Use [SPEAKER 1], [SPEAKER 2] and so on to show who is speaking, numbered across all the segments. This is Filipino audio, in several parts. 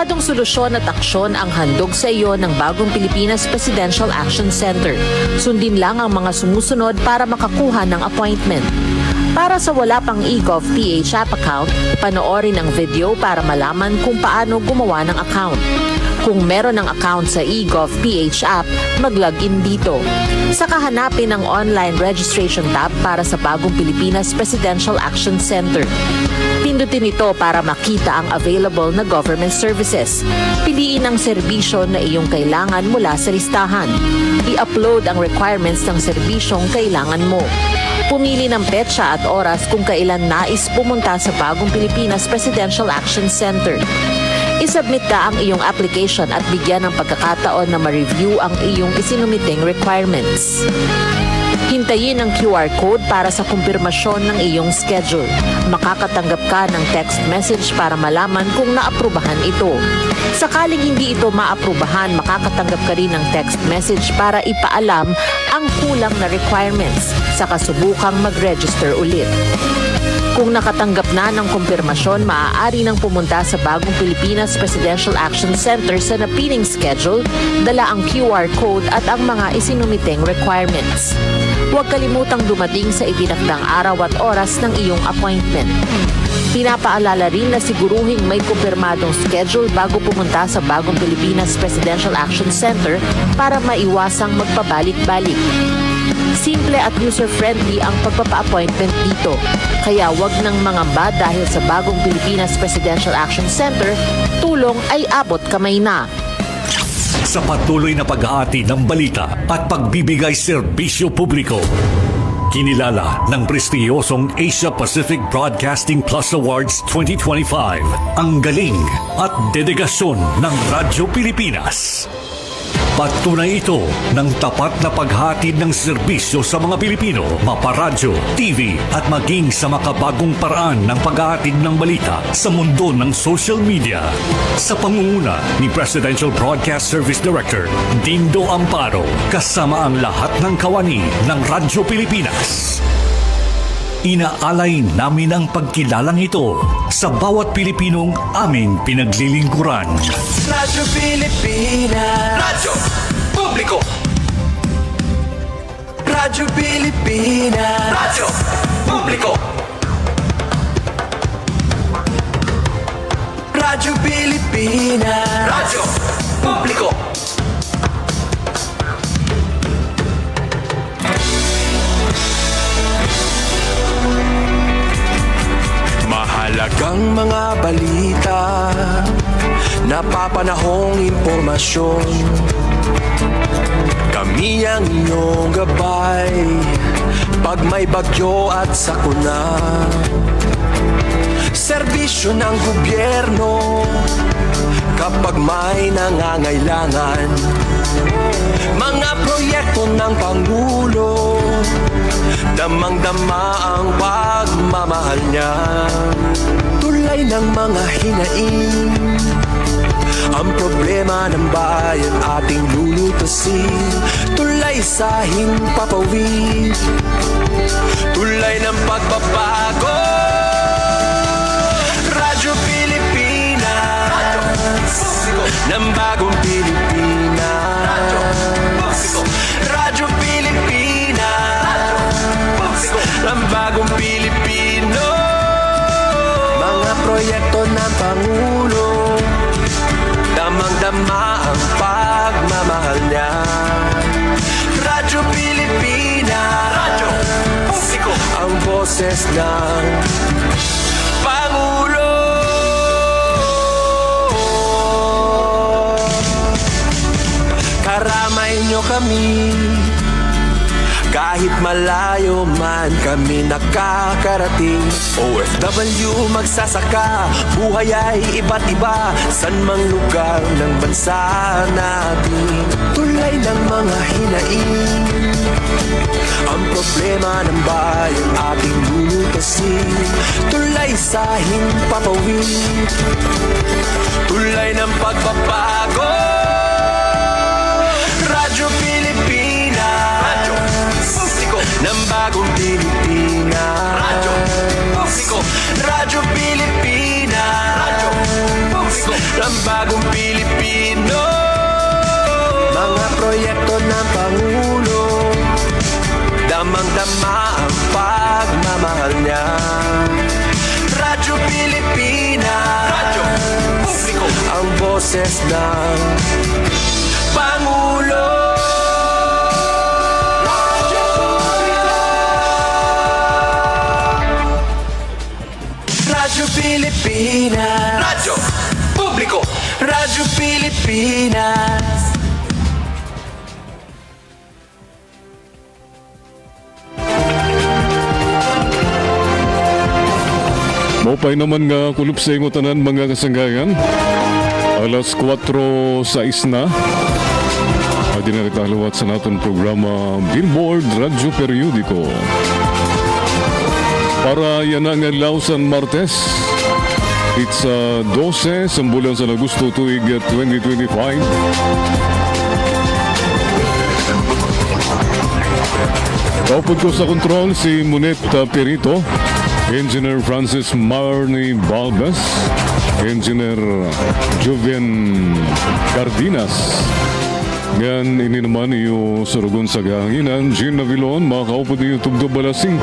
[SPEAKER 1] Kumpirmadong solusyon at aksyon ang handog sa iyo ng Bagong Pilipinas Presidential Action Center. Sundin lang ang mga sumusunod para makakuha ng appointment. Para sa wala pang eGov.ph app account, panoorin ang video para malaman kung paano gumawa ng account. Kung meron ng account sa eGov.ph app, mag-login dito. Saka hanapin ang online registration tab para sa Bagong Pilipinas Presidential Action Center. Pindutin ito para makita ang available na government services. Piliin ang serbisyo na iyong kailangan mula sa listahan. I-upload ang requirements ng serbisyong kailangan mo. Pumili ng petsa at oras kung kailan nais pumunta sa Bagong Pilipinas Presidential Action Center. I-submit ka ang iyong application at bigyan ng pagkakataon na ma-review ang iyong isinumiting requirements. Hintayin ang QR code para sa kumpirmasyon ng iyong schedule. Makakatanggap ka ng text message para malaman kung naaprubahan ito. Sakaling hindi ito maaprubahan, makakatanggap ka rin ng text message para ipaalam ang kulang na requirements sa kasubukang mag-register ulit. Kung nakatanggap na ng kumpirmasyon, maaari nang pumunta sa Bagong Pilipinas Presidential Action Center sa napiling schedule, dala ang QR code at ang mga isinumiting requirements. Huwag kalimutang dumating sa itinakdang araw at oras ng iyong appointment. Pinapaalala rin na siguruhing may kumpirmadong schedule bago pumunta sa Bagong Pilipinas Presidential Action Center para maiwasang magpabalik-balik. Simple at user-friendly ang pagpapa-appointment dito. Kaya wag nang mangamba dahil sa Bagong Pilipinas Presidential Action Center, tulong ay abot kamay na.
[SPEAKER 2] Sa patuloy na pag-aati ng balita at pagbibigay serbisyo publiko, kinilala ng prestiyosong Asia Pacific Broadcasting Plus Awards 2025 ang galing at dedigasyon ng Radyo Pilipinas. Patunay ito ng tapat na paghatid ng serbisyo sa mga Pilipino, maparadyo, TV at maging sa makabagong paraan ng paghahatid ng balita sa mundo ng social media. Sa pangunguna ni Presidential Broadcast Service Director Dindo Amparo, kasama ang lahat ng kawani ng Radyo Pilipinas. Inaalay namin ang pagkilalang ito sa bawat Pilipinong aming pinaglilingkuran.
[SPEAKER 3] Radyo Pilipinas.
[SPEAKER 4] Radyo Publiko.
[SPEAKER 3] Radyo Pilipinas.
[SPEAKER 4] Radyo Publiko.
[SPEAKER 3] Radyo Pilipinas.
[SPEAKER 4] Radyo Publiko.
[SPEAKER 3] Mahalagang mga balita, napapanahong impormasyon. Kami ang inyong gabay pag may bagyo at sakuna. Serbisyo ng gobyerno kapag may nangangailangan. Mga proyekto ng Pangulo, damang-dama ang pagmamahal niya. Tulay ng mga hinaing, ang problema ng bayan ating lulutasin. Tulay sa himpapawid, tulay ng pagbabago. Radyo Pilipinas, ng bagong Pilipinas. Radyo Pilipinas, ng bagong Pilipino. Mga proyekto ng Pangulo, damang-dama ang pagmamahal niya. Radyo Pilipinas, Radyo Publiko, ang boses ng Pangulo. Karamay nyo kami, kahit malayo man kami nakakarating. OFW magsasaka, buhay ay iba't iba, san mang lugar ng bansa natin. Tulay ng mga hinaing, ang problema ng bayan ating lulutasin. Tulay sa himpapawid, tulay ng pagbabago. Radyo Pilipinas, Radyo Publiko, ng bagong Pilipinas.
[SPEAKER 4] Radyo Publiko.
[SPEAKER 3] Radyo Pilipinas,
[SPEAKER 4] Radyo Publiko,
[SPEAKER 3] ng bagong Bagong Pilipino, mga proyekto ng Pangulo, damang-dama ang pagmamahal niya. Radyo Pilipinas,
[SPEAKER 4] Radyo Publiko,
[SPEAKER 3] ang boses ng Pangulo. Radyo Pilipinas,
[SPEAKER 4] Radyo Publiko,
[SPEAKER 3] Radyo Pilipinas.
[SPEAKER 5] Mopay naman nga kulup sa ingo tanan mga kasanggayan. Alas 4:06 na. Adi na italuwat sa naton programa Billboard Radyo Periodiko. Para yan ang Lausan Martes. It's 12 sa bulan sa Agosto tuig 2025. Kaupod ko sa kontrol si Monet Perito, Engineer Francis Marnie Balbas, Engineer Joven Cardinas. Yan, ini naman yung surugon sa gahanginan, Jean Navilon, makaupod yung tugdo bala 5.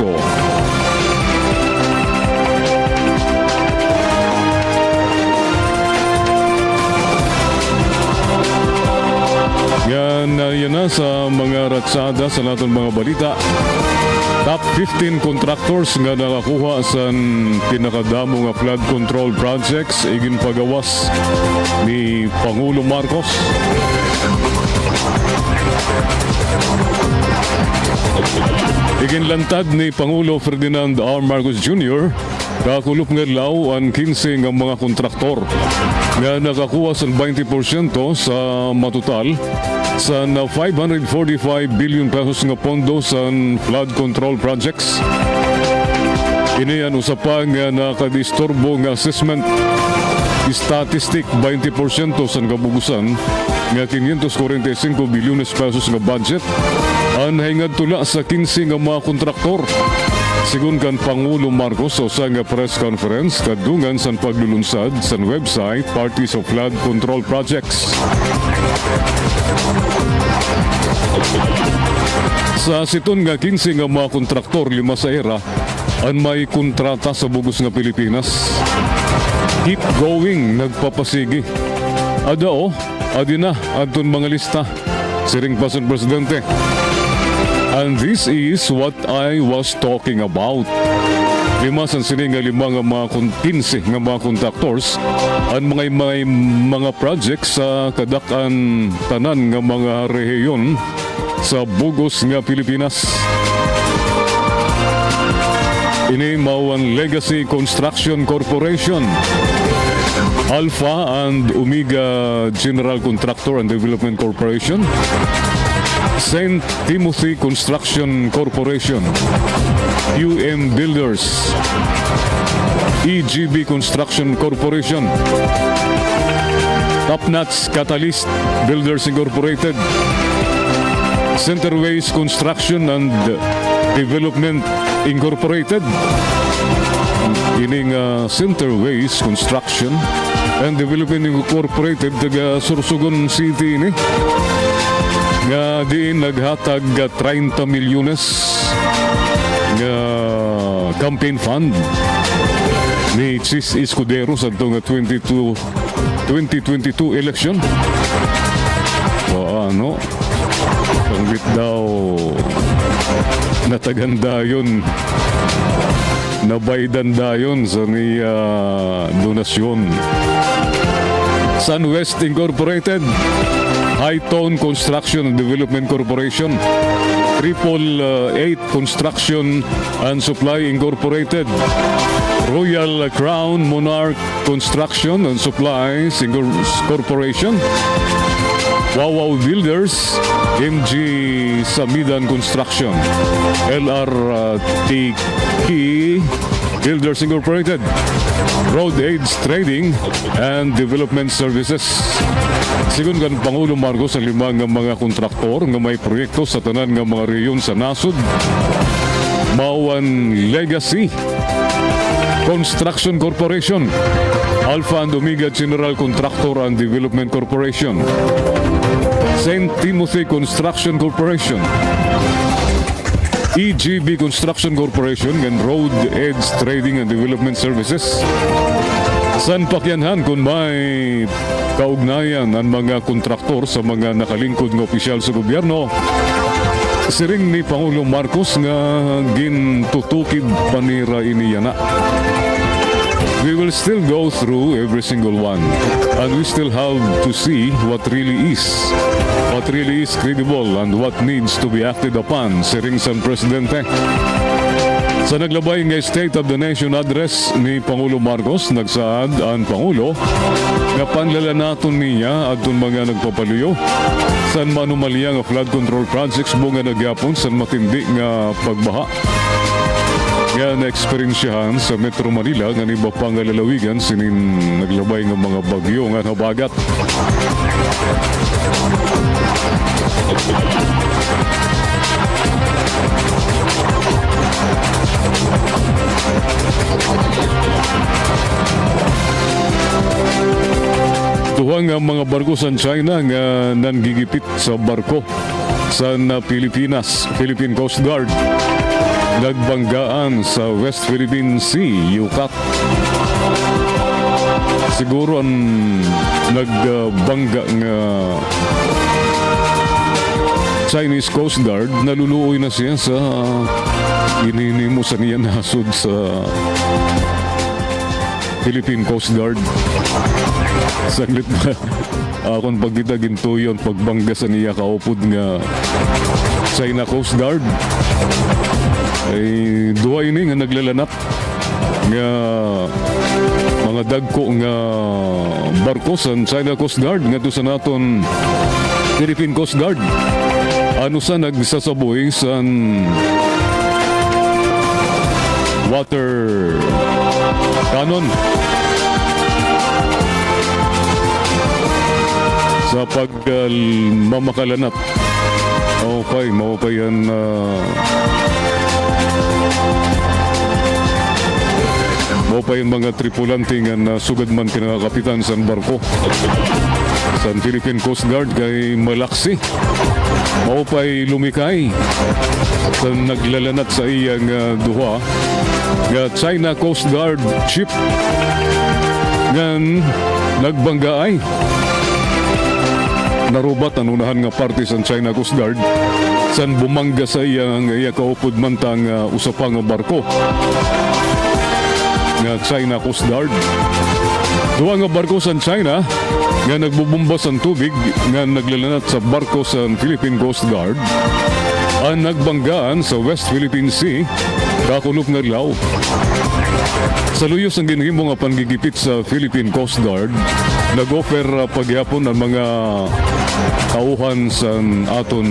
[SPEAKER 5] Yan na sa mga raksada sa naton mga balita. Top 15 contractors nga nakakuha sa pinakadamo nga flood control projects igin pagawas ni Pangulo Marcos. Iginlantad ni Pangulo Ferdinand R. Marcos Jr. kakulop nga law ang 15 nga mga kontraktor nga nakakuha sa 20% sa matutal sa 545 billion pesos nga pondo sa flood control projects. Ini ang usapang nga nakadisturbo nga assessment statistic 20% sa kabugusan nga 545 bilyones pesos nga budget ang hingad tula sa 15 nga mga kontraktor. Sigun kan Pangulo Marcos sa usa nga press conference kadungan sa paglulunsad sa website Parties of Flood Control Projects. Sa siton nga 15 nga mga kontraktor 5 sa era ang may kontrata sa bugos nga Pilipinas. Keep going, nagpapasigi. Adao, adi na, adton mga lista. Siring pason Presidente. And this is what I was talking about. 5 sa sini nga 5 nga mga 15 nga mga contractors ang mga projects sa kadakan tanan nga mga rehiyon sa bugos nga Pilipinas. Ini mao ang Legacy Construction Corporation, Alpha and Omega General Contractor and Development Corporation, St. Timothy Construction Corporation, UM Builders, EGB Construction Corporation, Topnotch Catalyst Builders Incorporated, Centerways Construction and Development Incorporated. Ining Centerways Construction and Development Incorporated taga Sorsogon City ini nga diin naghatag 30 milyones nga campaign fund ni Chis Escudero sa itong 2022 election. O ano, panggit daw nataganda yun, nabaydan dayon sa ni donasyon. Sunwest Incorporated, Hightone Construction and Development Corporation, 888 Construction and Supply Incorporated, Royal Crown Monarch Construction and Supplies Corporation, Wawaw Builders, MG Samidan Construction, LRTK Builders Incorporated, Road Aids Trading and Development Services. Sigun kan Pangulo Marcos ang 5 nga mga kontraktor nga may proyekto sa tanan nga mga rehiyon sa nasod. Mauan Legacy Construction Corporation, Alpha and Omega General Contractor and Development Corporation, St. Timothy Construction Corporation, EGB Construction Corporation and Road Edge Trading and Development Services. San pakyanhan kung may kaugnayan ang mga kontraktor sa mga nakalingkod ng opisyal sa gobyerno, siring ni Pangulong Marcos nga gintutukid panira iniyana. We will still go through every single one, and we still have to see what really is credible and what needs to be acted upon, siring San Presidente. Sa naglabay nga State of the Nation address ni Pangulo Marcos, nagsaad ang Pangulo nga panlalanaton niya at mga nagpapaluyo san manumalya nga flood control projects mo nga nagyapon san matindi nga pagbaha nga na-eksperyensyahan sa Metro Manila nga iba pang lalawigan sinin naglabay nga mga bagyo nga nabagat. Duhang ang mga barko sa China nga nanggigipit sa barko sa Pilipinas, Philippine Coast Guard. Nagbanggaan sa West Philippine Sea, Yucat. Siguro ang nagbangga nga Chinese Coast Guard, naluluoy na siya sa ininimusan niya nasod sa Philippine Coast Guard. Saglit ba? Akong pagkita ginto yun, pagbangga sa niya kaupod nga China Coast Guard. Ay duwa ini nga naglalanap nga mga dagko nga barko sa China Coast Guard nga sa naton Philippine Coast Guard. Ano sa nagsasaboy sa water cannon sa pagmamakalanap. Okay, maupay yan maupay yung mga tripulante nga sugad man kinakapitan sa barko sa Philippine Coast Guard kay malaksi. Maupay lumikay sa naglalanat sa iyang duha nga China Coast Guard ship nga nagbanggaay. Narubat ang unahan nga parte sa China Coast Guard san bumangga sa iyang kaupod mantang usapang barko nga China Coast Guard. Duwa nga barko sa China nga nagbubumba sa tubig nga naglalanat sa barko sa Philippine Coast Guard ang nagbanggaan sa West Philippine Sea kakulop nga law. Sa luyos ang ginhimo nga panggigipit sa Philippine Coast Guard, nag-offer pagyapon ang mga tauhan sa aton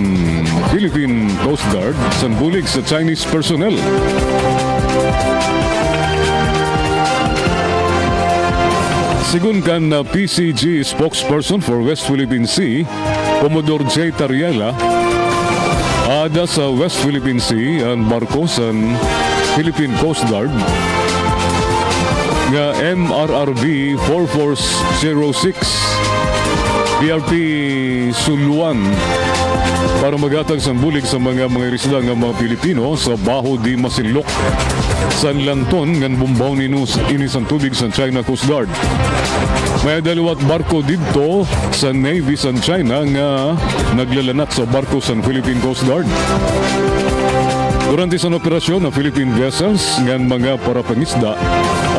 [SPEAKER 5] Philippine Coast Guard sa bulig sa Chinese personnel. Sigun kan PCG spokesperson for West Philippine Sea, Commodore J. Tariela, ada sa West Philippine Sea ang barko sa Philippine Coast Guard nga MRRV 4406 PRP Suluan para magatag sa bulig sa mga isda nga mga Pilipino sa Baho di Masinloc San Lanton ngan bumbaw ini sa tubig sa China Coast Guard. May dalawat barko dito sa Navy sa China nga naglalanat sa barko sa Philippine Coast Guard. Durante sa operasyon ng Philippine vessels ngan mga parapangisda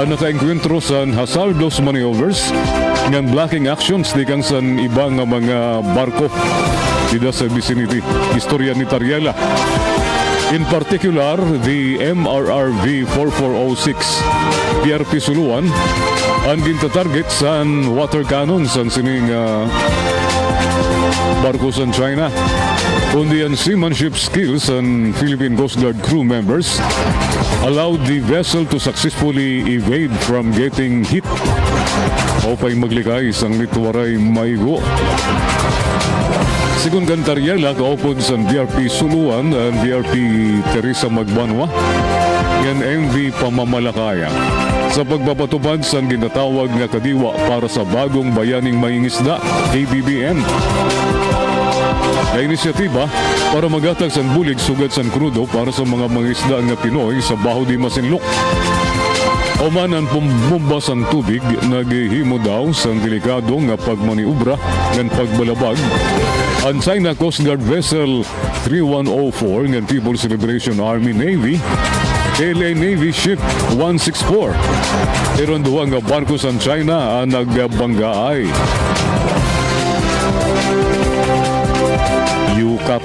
[SPEAKER 5] ang nakaengkwentro sa hazardous maneuvers ngan blocking actions di kang sa iba nga mga barko dito sa vicinity. Istorya ni Tariela. In particular, the MRRV 4406 PRP Suluan ang gintatarget sa water cannon sa sining barko sa China. Kundi ang seamanship skills and Philippine Coast Guard crew members allowed the vessel to successfully evade from getting hit. Upay maglikay sang nitwaray maigo. Sigun kan Tariela, kaupod sa BRP Suluan and BRP Teresa Magbanwa, ng MV Pamamalakaya sa pagpapatupad sa ginatawag nga kadiwa para sa bagong bayaning mangingisda, KBBM. Na inisyatiba para magatag sa bulig sugad sa krudo para sa mga mangisda nga Pinoy sa Baho di Masinloc. Oman ang pumbumbas ang tubig, naghihimo daw sa delikado nga pagmaniubra ng pagbalabag. Ang China Coast Guard Vessel 3104 ng People's Liberation Army Navy, LA Navy Ship 164. Meron duwa nga barko sa China ang nagbanggaay. UCAP.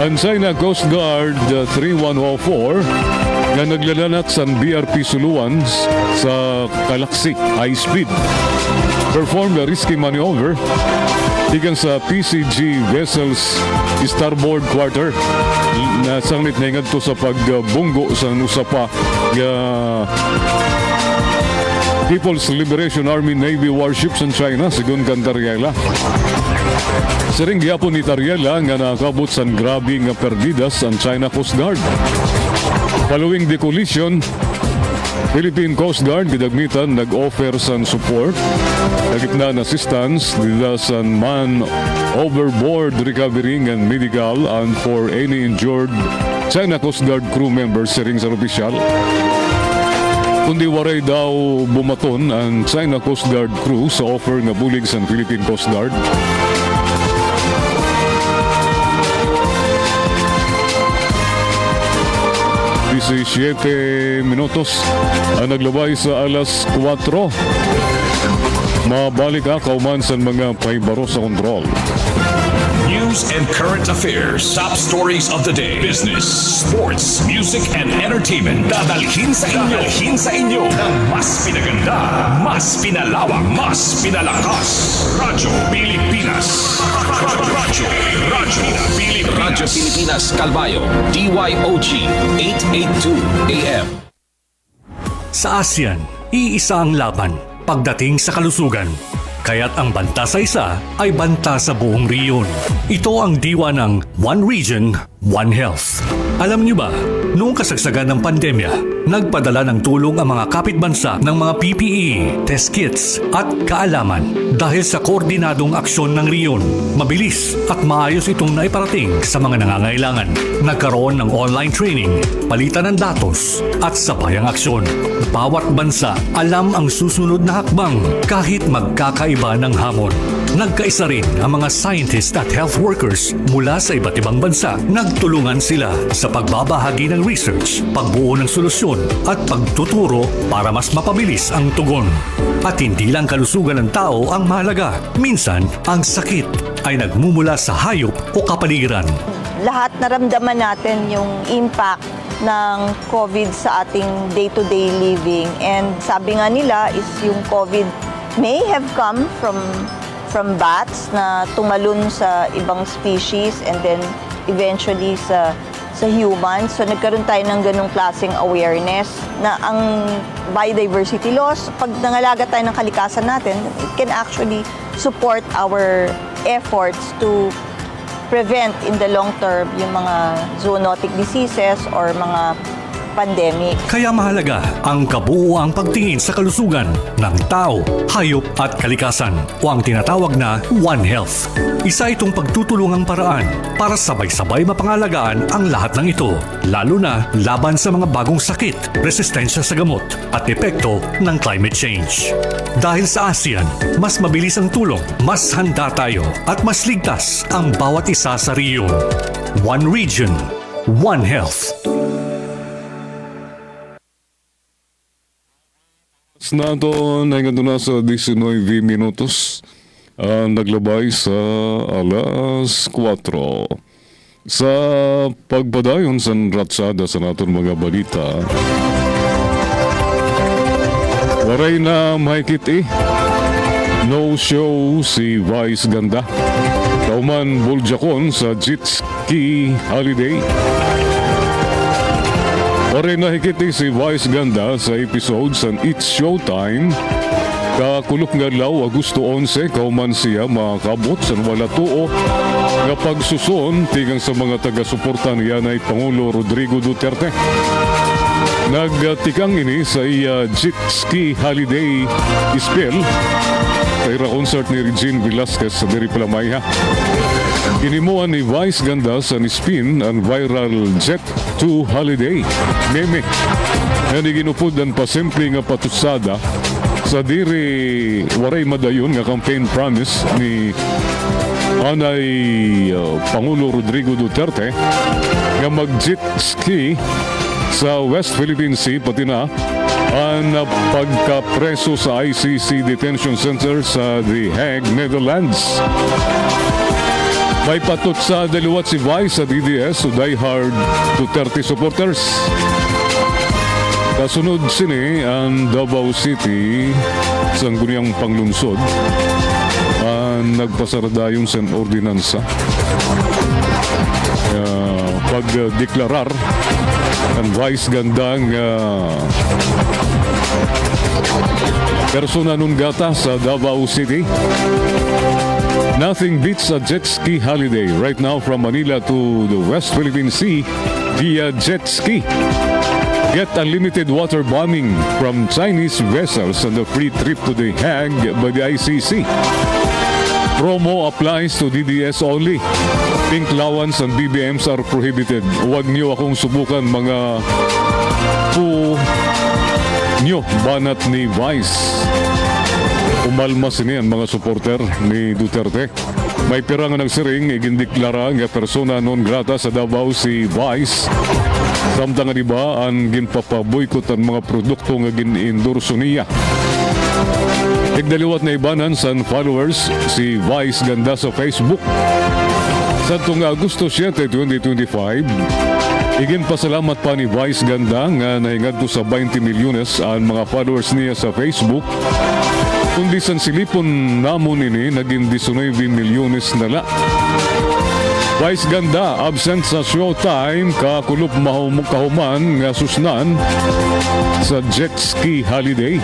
[SPEAKER 5] Ang China Coast Guard 3104 na naglalanat sa BRP Suluan sa Calaxy High Speed performed a risky maneuver tigang sa PCG Vessels Starboard Quarter na sanglit na ingat to sa pagbunggo sa usapa People's Liberation Army Navy warships in China sigun kan Tariela. Siring gyapon ni Tariela nga nakabot sa grabe nga perdidas ang China Coast Guard. Following the collision, Philippine Coast Guard gidagmitan nag-offer sa support, nagitna assistance nila sa man overboard recovery and medical and for any injured China Coast Guard crew members siring sa opisyal. Kundi waray daw bumaton ang China Coast Guard crew sa offer nga bulig sa Philippine Coast Guard. Sa 7 minutos ang naglabay sa alas 4. Mabalik kauman sa mga paibaro sa kontrol.
[SPEAKER 2] News and current affairs. Top stories of the day. Business, sports, music, and entertainment. Dadalhin sa inyo ng mas pinaganda, mas pinalawak, mas pinalakas. Radyo Pilipinas. Radyo Pilipinas.
[SPEAKER 4] Radyo Pilipinas Calbayo, DYOG 882 AM.
[SPEAKER 2] Sa ASEAN, iisa ang laban pagdating sa kalusugan. Kaya't ang banta sa isa ay banta sa buong rehiyon. Ito ang diwa ng One Region, One Health. Alam niyo ba, noong kasagsagan ng pandemya, nagpadala ng tulong ang mga kapitbansa ng mga PPE, test kits at kaalaman. Dahil sa koordinadong aksyon ng rehiyon, mabilis at maayos itong naiparating sa mga nangangailangan. Nagkaroon ng online training, palitan ng datos at sabayang aksyon. Bawat bansa alam ang susunod na hakbang kahit magkakaiba ng hamon. Nagkaisa rin ang mga scientists at health workers mula sa iba't ibang bansa. Nagtulungan sila sa pagbabahagi ng research, pagbuo ng solusyon at pagtuturo para mas mapabilis ang tugon. At hindi lang kalusugan ng tao ang mahalaga. Minsan, ang sakit ay nagmumula sa hayop o kapaligiran.
[SPEAKER 6] Lahat naramdaman natin yung impact ng COVID sa ating day-to-day living. And sabi nga nila is yung COVID may have come from bats na tumalon sa ibang species and then eventually sa humans. So nagkaroon tayo ng ganung klaseng awareness na ang biodiversity loss, pag nangalaga tayo ng kalikasan natin, it can actually support our efforts to prevent in the long term yung mga zoonotic diseases or mga pandemic.
[SPEAKER 2] Kaya mahalaga ang kabuuang pagtingin sa kalusugan ng tao, hayop at kalikasan o ang tinatawag na One Health. Isa itong pagtutulungang paraan para sabay-sabay mapangalagaan ang lahat ng ito, lalo na laban sa mga bagong sakit, resistensya sa gamot at epekto ng climate change. Dahil sa ASEAN, mas mabilis ang tulong, mas handa tayo at mas ligtas ang bawat isa sa rehiyon. One Region, One Health.
[SPEAKER 5] Nato na na sa 19 minutos naglabay sa alas 4 sa pagpadayon sa ratsada sa naton mga balita. Waray na mahigit no show si Vice Ganda kauman buljakon sa jet ski holiday. Waray na higit si Vice Ganda sa episode sa It's Showtime. Kakulok nga law Agosto 11 kauman siya makakabot sa wala tuo nga pagsuson tigang sa mga taga-suporta niya na Pangulo Rodrigo Duterte. Nagtikang ini sa iya jet ski holiday spiel kaya concert ni Regine Velasquez sa diri Palamaya. Inimuan ni Vice Ganda sa nispin ang viral Jet 2 Holiday meme na ginupod ang pasimple nga patusada sa diri waray madayon nga campaign promise ni Anay Pangulo Rodrigo Duterte nga mag-jet ski sa West Philippine Sea pati na ang pagkapreso sa ICC Detention Center sa The Hague, Netherlands. May patot sa daliwat si Vice sa DDS so diehard Duterte supporters. Kasunod sini ang Davao City sa Guniang Panglungsod nagpasaradayon sa ordinansa pagdeklarar ang Vice Gandang persona non grata sa Davao City. Nothing beats a jet ski holiday right now from Manila to the West Philippine Sea via jet ski. Get unlimited water bombing from Chinese vessels and a free trip to The Hague by the ICC. Promo applies to DDS only. Pink allowance and BBMs are prohibited. Huwag niyo akong subukan mga nyo banat ni Vice. Umalmas niyan mga supporter ni Duterte. May pira nga nagsiring igindeklara nga persona non grata sa Davao si Vice. Samtang nga diba ang ginpapaboykot ang mga produkto nga gin-endorso niya. Tigdaliwat na ibanan sa followers si Vice Ganda sa Facebook. Sa itong Agosto 7, 2025, igin pasalamat pa ni Vice Ganda nga naingad to sa 20 milyones ang mga followers niya sa Facebook. Kundi sa silipon namon ini, naging 19 milyones na la. Vice Ganda, absent sa showtime, kakulop kahuman nga susnan sa jet ski holiday.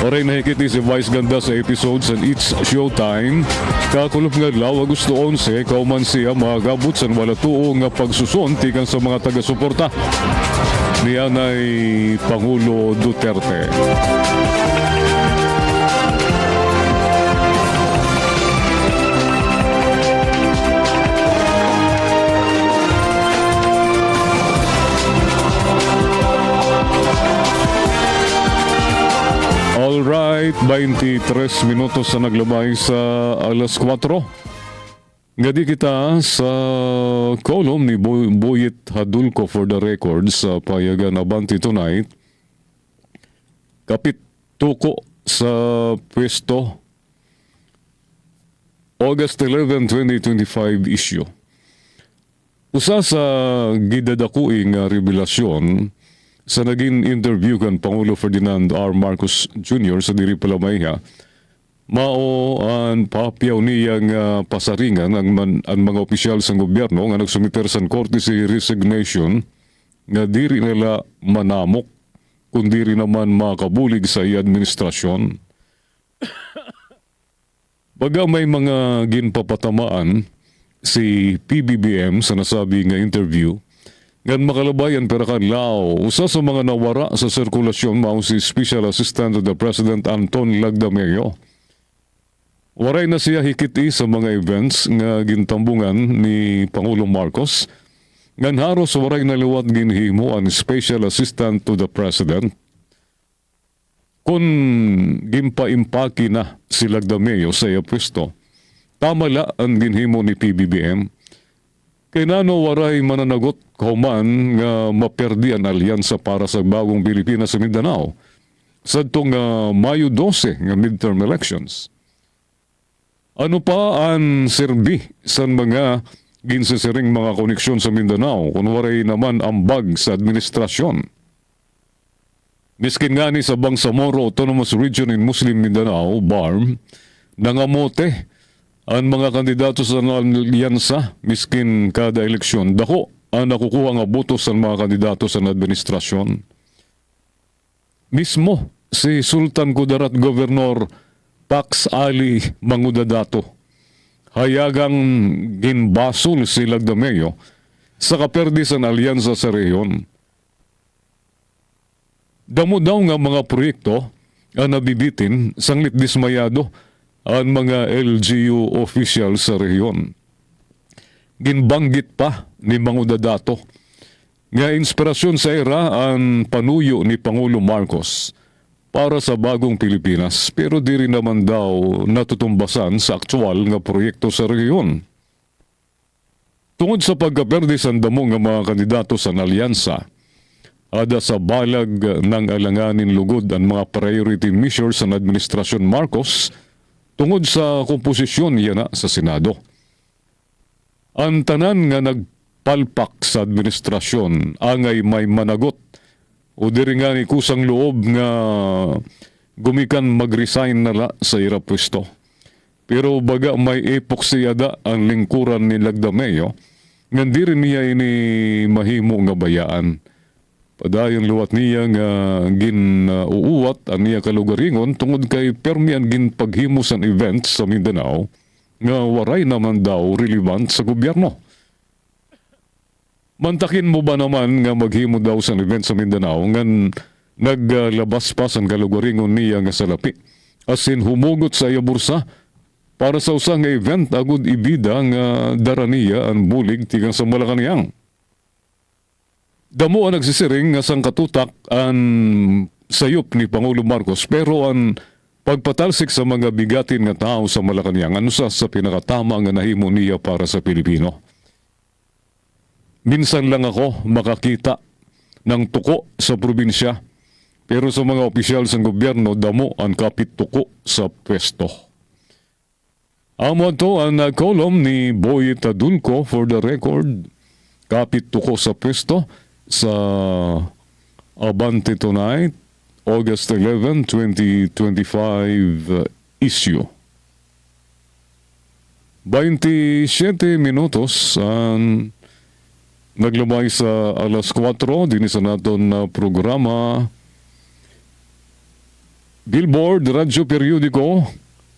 [SPEAKER 5] Oray nahikiti si Vice Ganda sa episode sa It's Showtime. Kakulop nga law, Agosto 11, kauman siya magabot sa wala tuo nga pagsuson tikan sa mga taga-suporta ni Anay Pangulo Duterte. Alright, 23 minutos na naglabay sa alas 4. Ngadi kita sa column ni Boyet Hadulco for the record sa Payagan Abante Tonight. Kapit tuko sa pwesto August 11, 2025 issue. Usa sa gidadakuing revelasyon sa naging interview kan Pangulo Ferdinand R. Marcos Jr. sa diri Palamaya, mao ang papiaw niyang pasaringan ang mga opisyal sa gobyerno nga nagsumiter sa courtesy resignation nga diri nila manamok kundi rin naman makabulig sa administrasyon. Baga may mga ginpapatamaan si PBBM sa nasabi nga interview, ngan makalabayan pero kanlao, usa sa mga nawara sa sirkulasyon mao si Special Assistant to the President Anton Lagdameo. Waray na siya hikiti sa mga events nga gintambungan ni Pangulong Marcos, ngan haros waray na liwat ginhimo ang Special Assistant to the President. Kung gimpaimpaki na si Lagdameo sa iya pwesto, tamala ang ginhimo ni PBBM. Kay nano waray mananagot kauman nga maperdi ang alyansa para sa bagong Pilipinas sa Mindanao sa itong Mayo 12 nga midterm elections. Ano pa ang serbi sa mga ginsisiring mga koneksyon sa Mindanao kung waray naman ambag sa administrasyon? Miskin nga ni sa Bangsamoro Autonomous Region in Muslim Mindanao, BARM, nangamote ang mga kandidato sa alyansa miskin kada eleksyon. Dako ang nakukuha nga boto sa mga kandidato sa administrasyon. Mismo si Sultan Kudarat Governor Pax Ali Mangudadato hayagang ginbasol si Lagdameo sa kaperdi sa alyansa sa rehiyon. Damo daw nga mga proyekto ang nabibitin sanglit dismayado ang mga LGU official sa rehiyon. Ginbanggit pa ni Mangudadato nga inspirasyon sa era ang panuyo ni Pangulo Marcos para sa bagong Pilipinas, pero di rin naman daw natutumbasan sa aktual nga proyekto sa rehiyon. Tungod sa pagkaperde sa damo nga mga kandidato sa alyansa, ada sa balag ng alanganin lugod ang mga priority measures sa Administrasyon Marcos tungod sa komposisyon niya na sa Senado. Ang tanan nga nagpalpak sa administrasyon angay may managot o diri nga ni kusang loob nga gumikan mag-resign nala sa ira pwesto. Pero baga may epoksiyada ang lingkuran ni Lagdameo nga diri niya ini mahimo nga bayaan. Padayon luwat niya nga gin-uuwat ang niya kalugaringon tungod kay permian gin paghimos ang events sa Mindanao nga waray naman daw relevant sa gobyerno. Mantakin mo ba naman nga maghimo daw sa event sa Mindanao nga naglabas pa sa kalugaringon niya nga salapi asin humugot sa iya bursa para sa usang event agud ibida nga dara niya ang bulig tigang sa Malacañang. Damo ang nagsisiring nga sang katutak ang sayop ni Pangulo Marcos pero ang pagpatalsik sa mga bigatin nga tao sa Malacañang ano sa pinakatama nga nahimo niya para sa Pilipino. Minsan lang ako makakita ng tuko sa probinsya pero sa mga opisyal sa gobyerno damo ang kapit tuko sa pwesto. Amo to ang kolom ni Boy Tadulco for the record. Kapit tuko sa pwesto sa Abante Tonight, August 11, 2025 issue. 27 minutos ang naglumay sa alas 4 din sa naton na programa Billboard Radyo Periodiko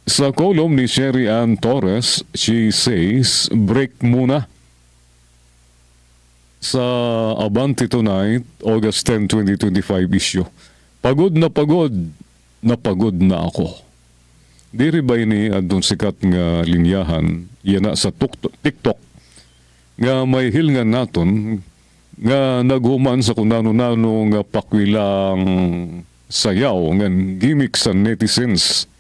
[SPEAKER 5] sa kolom ni Sherry Ann Torres. She says, break muna. Sa Abante Tonight, August 10, 2025 issue. Pagod na ako. Diri ba ini adun sikat nga linyahan, yan na sa TikTok, nga may hilngan naton, nga naghuman sa kunano-nano nga pakwilang sayaw, nga gimmick sa netizens.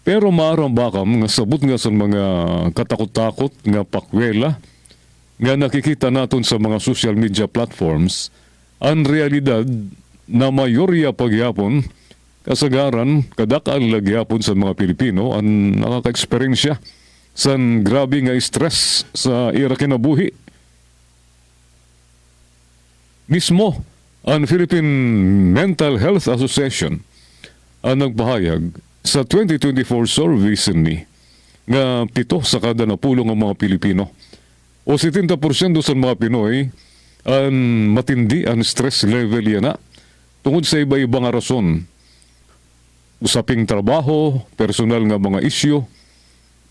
[SPEAKER 5] Pero maaram bakam nga sabot nga sa mga katakot-takot nga pakwela, nga nakikita naton sa mga social media platforms, ang realidad na mayorya pagyapon, kasagaran, kadakal lagyapon sa mga Pilipino, ang nakaka-eksperyensya sa grabe nga stress sa ira kinabuhi. Mismo, ang Philippine Mental Health Association ang nagpahayag sa 2024 survey ni nga 7 sa kada 10 ng mga Pilipino o 70% sa mga Pinoy ang matindi ang stress level yan na tungod sa iba-ibang rason. Usaping trabaho, personal nga mga isyu,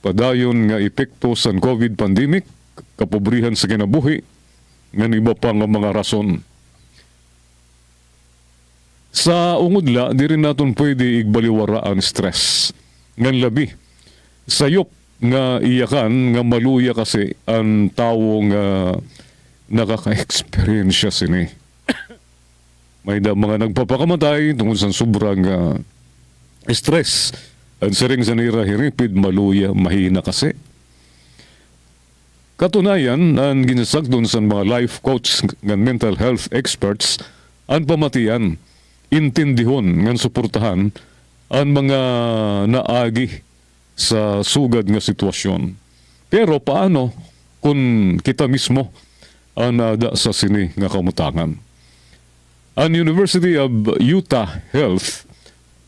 [SPEAKER 5] padayon nga epekto sa COVID pandemic, kapobrihan sa kinabuhi, nga iba pa nga mga rason. Sa ungudla, di rin natin pwede igbaliwara ang stress. Ngan labi, sayop nga iyakan nga maluya kasi ang tao nga nakaka-experience sini. May mga nagpapakamatay tungkol sa sobrang stress. Ang sering sa nira hiripid, maluya, mahina kasi. Katunayan, ang ginasagdon sa mga life coach ng mental health experts, ang pamatian, intindihon ng suportahan ang mga naagi sa sugad nga sitwasyon. Pero paano kung kita mismo ang nada sa sini nga kamutangan? Ang University of Utah Health,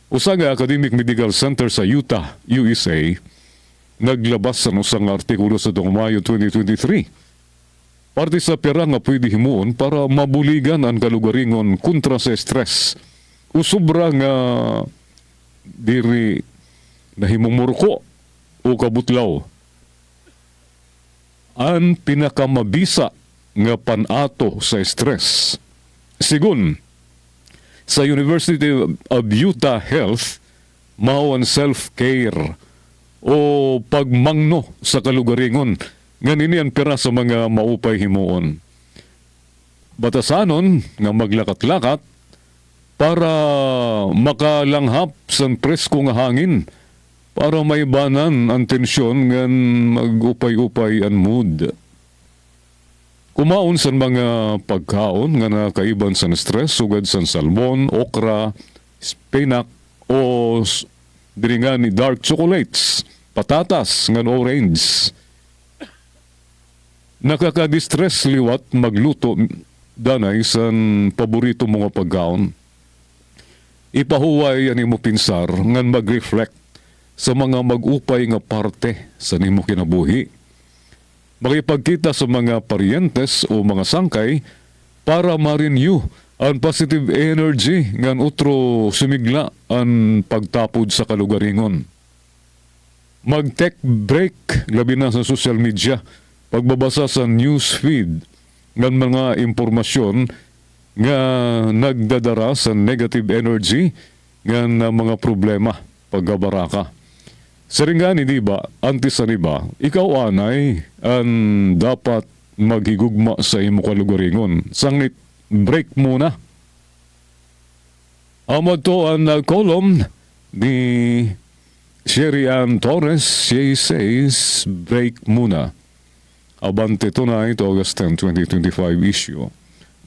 [SPEAKER 5] usa nga academic medical center sa Utah, USA, naglabas sa usang artikulo sa Mayo 2023. Parte sa pera nga pwede himuon para mabuligan ang kalugaringon kontra sa stress o sobra nga diri nahimumurko o kabutlaw. Ang pinakamabisa nga panato sa stress Sigun, sa University of Utah Health, mao ang self-care o pagmangno sa kalugaringon nga nini ang pira sa mga maupay himuon. Batasanon nga maglakat-lakat para makalanghap sa presko nga hangin para maibanan ang tensyon nga mag-upay-upay ang mood. Kumaon sa mga pagkaon nga nakaiban sa stress sugad sa salmon, okra, spinach o diringan ni dark chocolates, patatas nga orange. Nakaka-distress liwat magluto danay sa paborito mga pagkaon. Ipahuway ani mo pinsar nga mag-reflect sa mga mag-upay nga parte sa nimo kinabuhi. Makipagkita sa mga paryentes o mga sangkay para ma-renew ang positive energy nga utro sumigla ang pagtapod sa kalugaringon. Mag-take break labi na sa social media, pagbabasa sa news feed ng mga impormasyon nga nagdadara sa negative energy nga na mga problema paggabaraka. Saringani di ba, antes ni ba, ikaw anay ang dapat maghigugma sa imo kalugaringon. Sanglit break muna. Amad to ang column ni Sherry Ann Torres. She says, break muna. Abante tonight, August 10, 2025 issue.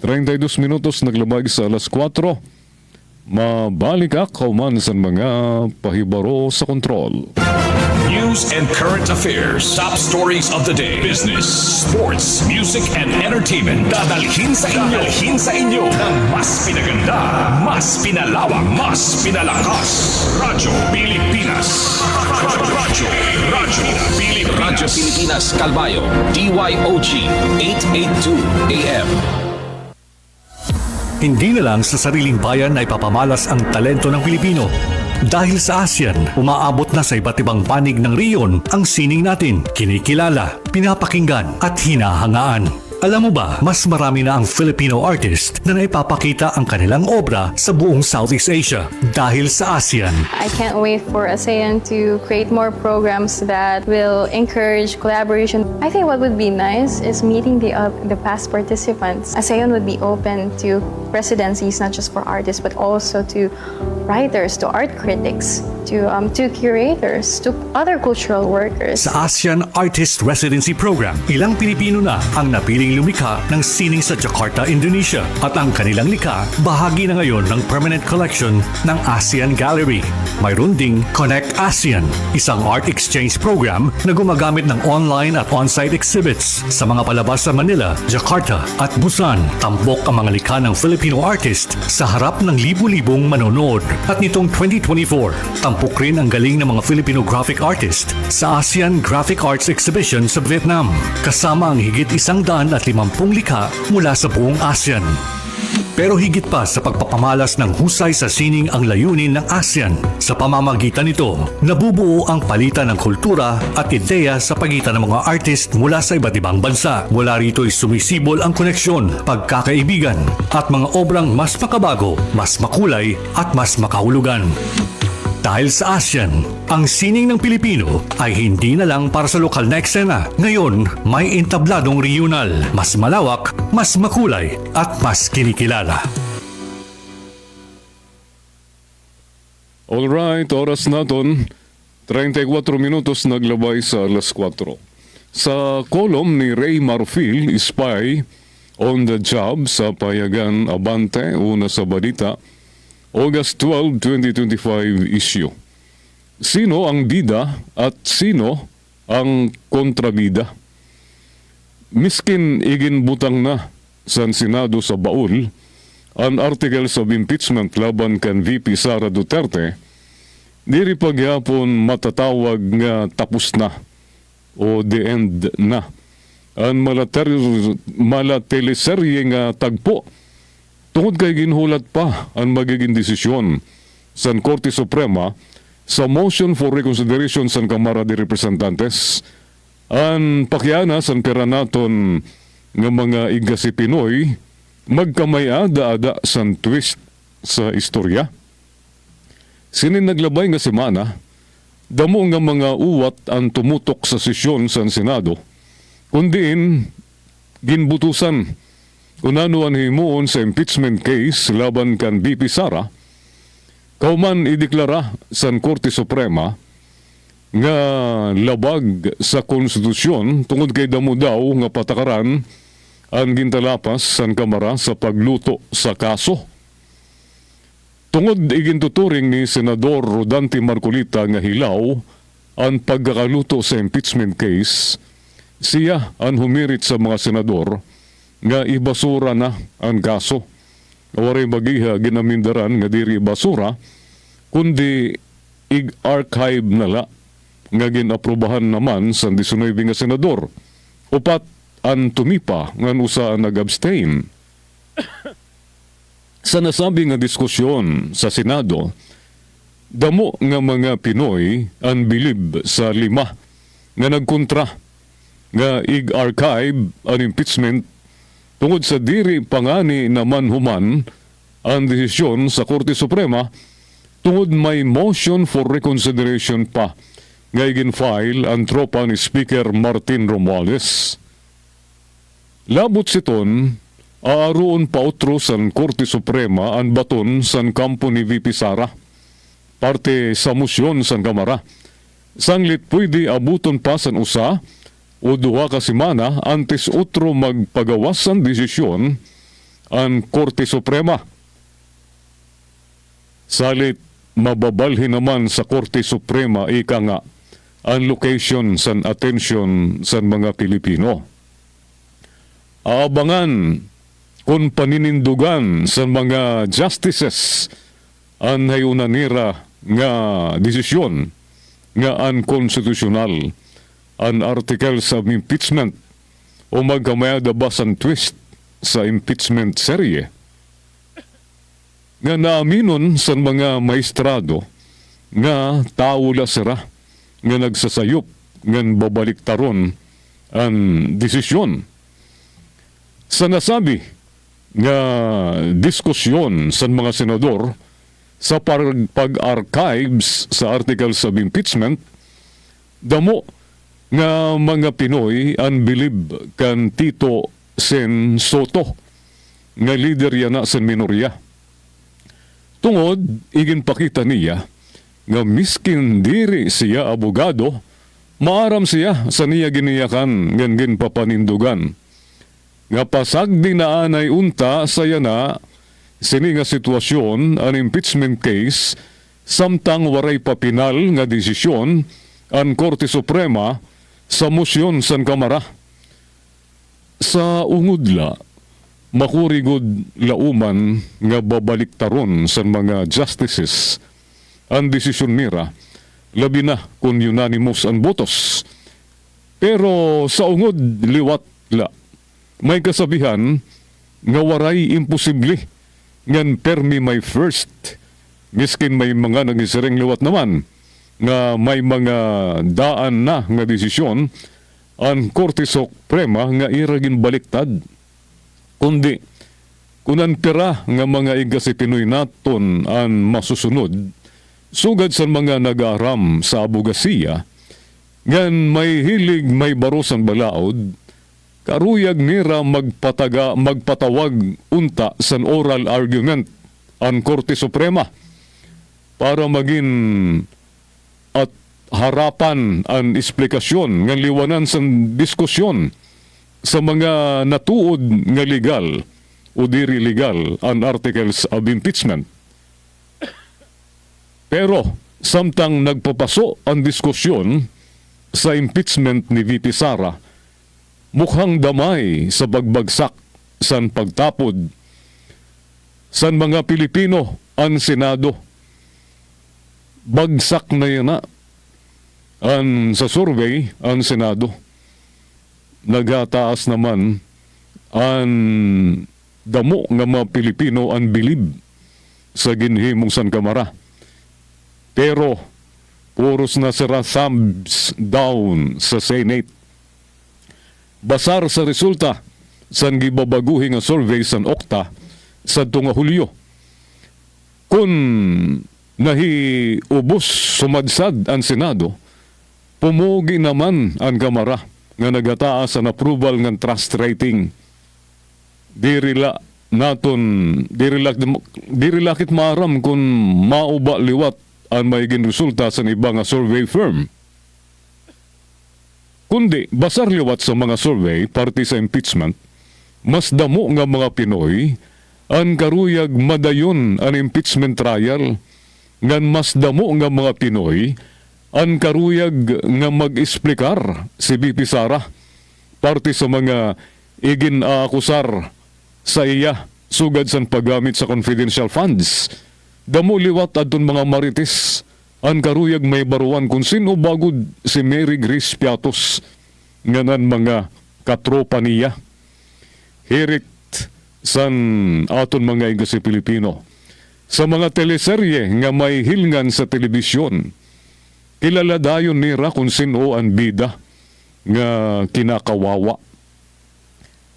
[SPEAKER 5] 32 minutos naglabag sa alas 4. Mabalik ako man sa mga pahibaro sa kontrol.
[SPEAKER 4] News and current affairs. Top stories of the day. Business, sports, music, and entertainment. Dadalhin sa inyo ng mas pinaganda, mas pinalawak, mas pinalakas. Radyo Pilipinas. Radyo Pilipinas Kalbayo. DYOG 882 AM.
[SPEAKER 2] Hindi na lang sa sariling bayan ay papamalas ang talento ng Pilipino. Dahil sa ASEAN, umaabot na sa iba't ibang panig ng rehiyon ang sining natin, kinikilala, pinapakinggan at hinahangaan. Alam mo ba, mas marami na ang Filipino artist na naipapakita ang kanilang obra sa buong Southeast Asia dahil sa ASEAN.
[SPEAKER 7] I can't wait for ASEAN to create more programs that will encourage collaboration. I think what would be nice is meeting the past participants. ASEAN would be open to residencies, not just for artists, but also to writers, to art critics, to curators, to other cultural workers.
[SPEAKER 2] Sa ASEAN Artist Residency Program, ilang Pilipino na ang napiling lumikha ng sining sa Jakarta, Indonesia. At ang kanilang likha, bahagi na ngayon ng permanent collection ng ASEAN Gallery. Mayroon ding Connect ASEAN, isang art exchange program na gumagamit ng online at on-site exhibits sa mga palabas sa Manila, Jakarta at Busan. Tampok ang mga likha ng Filipino artist sa harap ng libu-libong manonood. At nitong 2024, tampok rin ang galing ng mga Filipino graphic artist sa ASEAN Graphic Arts Exhibition sa Vietnam, kasama ang higit 150 likha mula sa buong ASEAN. Pero higit pa sa pagpapamalas ng husay sa sining ang layunin ng ASEAN. Sa pamamagitan nito, nabubuo ang palitan ng kultura at ideya sa pagitan ng mga artist mula sa iba't ibang bansa. Mula rito'y sumisibol ang koneksyon, pagkakaibigan at mga obrang mas makabago, mas makulay at mas makahulugan. Dahil sa ASEAN, ang sining ng Pilipino ay hindi na lang para sa lokal na eksena. Ngayon, may entabladong regional, mas malawak, mas makulay, at mas kinikilala.
[SPEAKER 5] Alright, oras naton, 34 minutos naglabay sa alas 4. Sa kolom ni Ray Marfil, spy on the job sa Payagan Abante, una sa balita, August 12, 2025 issue. Sino ang bida at sino ang kontrabida? Miskin iginbutang na sa Senado sa baul ang articles of impeachment laban kan VP Sara Duterte, diri pagyapon matatawag nga tapos na o the end na ang malateleserye nga tagpo tungod kay ginhulat pa ang magiging desisyon sa Korte Suprema sa motion for reconsideration sa Kamara de Representantes. Ang pakiana sa pera naton ng mga igasi Pinoy magkamay-ada-ada sang twist sa istorya. Sinin naglabay nga semana, damo nga mga uwat ang tumutok sa sesyon sa Senado, kundiin ginbutusan unano ang himuon sa impeachment case laban kan BP Sara, kauman ideklara sa Korte Suprema nga labag sa konstitusyon tungod kay damo daw nga patakaran ang gintalapas sa Kamara sa pagluto sa kaso. Tungod igintuturing ni Senador Rodante Marcolita nga hilaw ang pagkakaluto sa impeachment case, siya ang humirit sa mga senador nga ibasura na ang kaso. Waray magiha ginamindaran nga diri basura, kundi i-archive nala nga ginaprubahan naman sa 19 nga senador. Upat ang tumipa nga usa nag-abstain. Sa nasabi nga diskusyon sa Senado, damo nga mga Pinoy ang bilib sa 5 nga nagkontra nga i-archive ang impeachment tungod sa diri pangani naman human ang desisyon sa Korte Suprema tungod may motion for reconsideration pa nga igin-file ang tropa ni Speaker Martin Romualdez. Labot siton, aaroon pa otro sa Korte Suprema ang baton sa kampo ni VP Sara, parte sa musyon sa Kamara. Sanglit pwede abuton pa sa usa o 2 ka semana antes otro magpagawas ang desisyon ang Korte Suprema. Salit mababalhin naman sa Korte Suprema ika nga ang location sa atensyon sa mga Pilipino. Aabangan kung paninindugan sa mga justices ang hayunanira nga desisyon nga unconstitutional ang articles of impeachment o magkamayada ba sang twist sa impeachment serye. Nga naaminon sa mga maestrado nga tao la sira nga nagsasayop nga babaliktaron ang desisyon. Sa nasabi nga diskusyon sa mga senador sa pag-archives sa articles of impeachment, damo nga mga Pinoy ang bilib kan Tito Sen Soto nga leader yana sa minorya. Tungod, iginpakita niya nga miskin diri siya abogado, maaram siya sa niya giniyakan ngin papanindugan. Nga pasagdi na anay unta saya na sini nga sitwasyon ang impeachment case samtang waray pa pinal nga desisyon ang Korte Suprema sa musyon sa Kamara. Sa ungudla, makurigod lauman nga babaliktaron sa mga justices ang desisyon nira, labi na kung unanimous ang botos. Pero sa ungod liwat la, may kasabihan nga waray imposible ngan permi may first. Miskin may mga nagisireng liwat naman nga may mga daan na nga desisyon ang Korte Suprema nga iragin baliktad. Kundi kunan pira nga mga igasi Pinoy naton ang masusunod sugad sa mga nag-aram sa abogasiya ngan may hilig may barosan balaod karuyag nira magpatawag unta sa oral argument ang Korte Suprema para maging at harapan ang eksplikasyon ng liwanan sa diskusyon sa mga natuod nga legal o diri legal ang articles of impeachment. Pero samtang nagpapaso ang diskusyon sa impeachment ni VP Sara, mukhang damay sa pagbagsak san pagtapod san mga Pilipino ang Senado. Bagsak na yan na ang sa survey ang Senado. Nagataas naman ang damo nga mga Pilipino ang bilib sa ginhimong san Kamara. Pero puros na sira thumbs down sa Senate. Basar sa resulta, san gibabaguhi nga survey san Okta sa nga Hulyo. Kung nahiubos sumadsad ang Senado, pumugi naman ang Kamara nga nagataas ang approval ng trust rating. Dirila lakit maaram kung mauba liwat ang maiging resulta sa iba nga survey firm. Kundi, basar liwat sa mga survey, parte sa impeachment, mas damo nga mga Pinoy ang karuyag madayon ang impeachment trial, ngan mas damo nga mga Pinoy ang karuyag nga mag-esplikar si BP Sara, parte sa mga igin-aakusar sa iya sugad san paggamit sa confidential funds. Damo liwat adton mga marites ang karuyag may baruan kung sino bagod si Mary Grace Piatos nganan mga katropa niya. Hirit san aton mga igasi Pilipino. Sa mga teleserye nga may hilngan sa telebisyon, kilala dayon nira kung sino ang bida nga kinakawawa.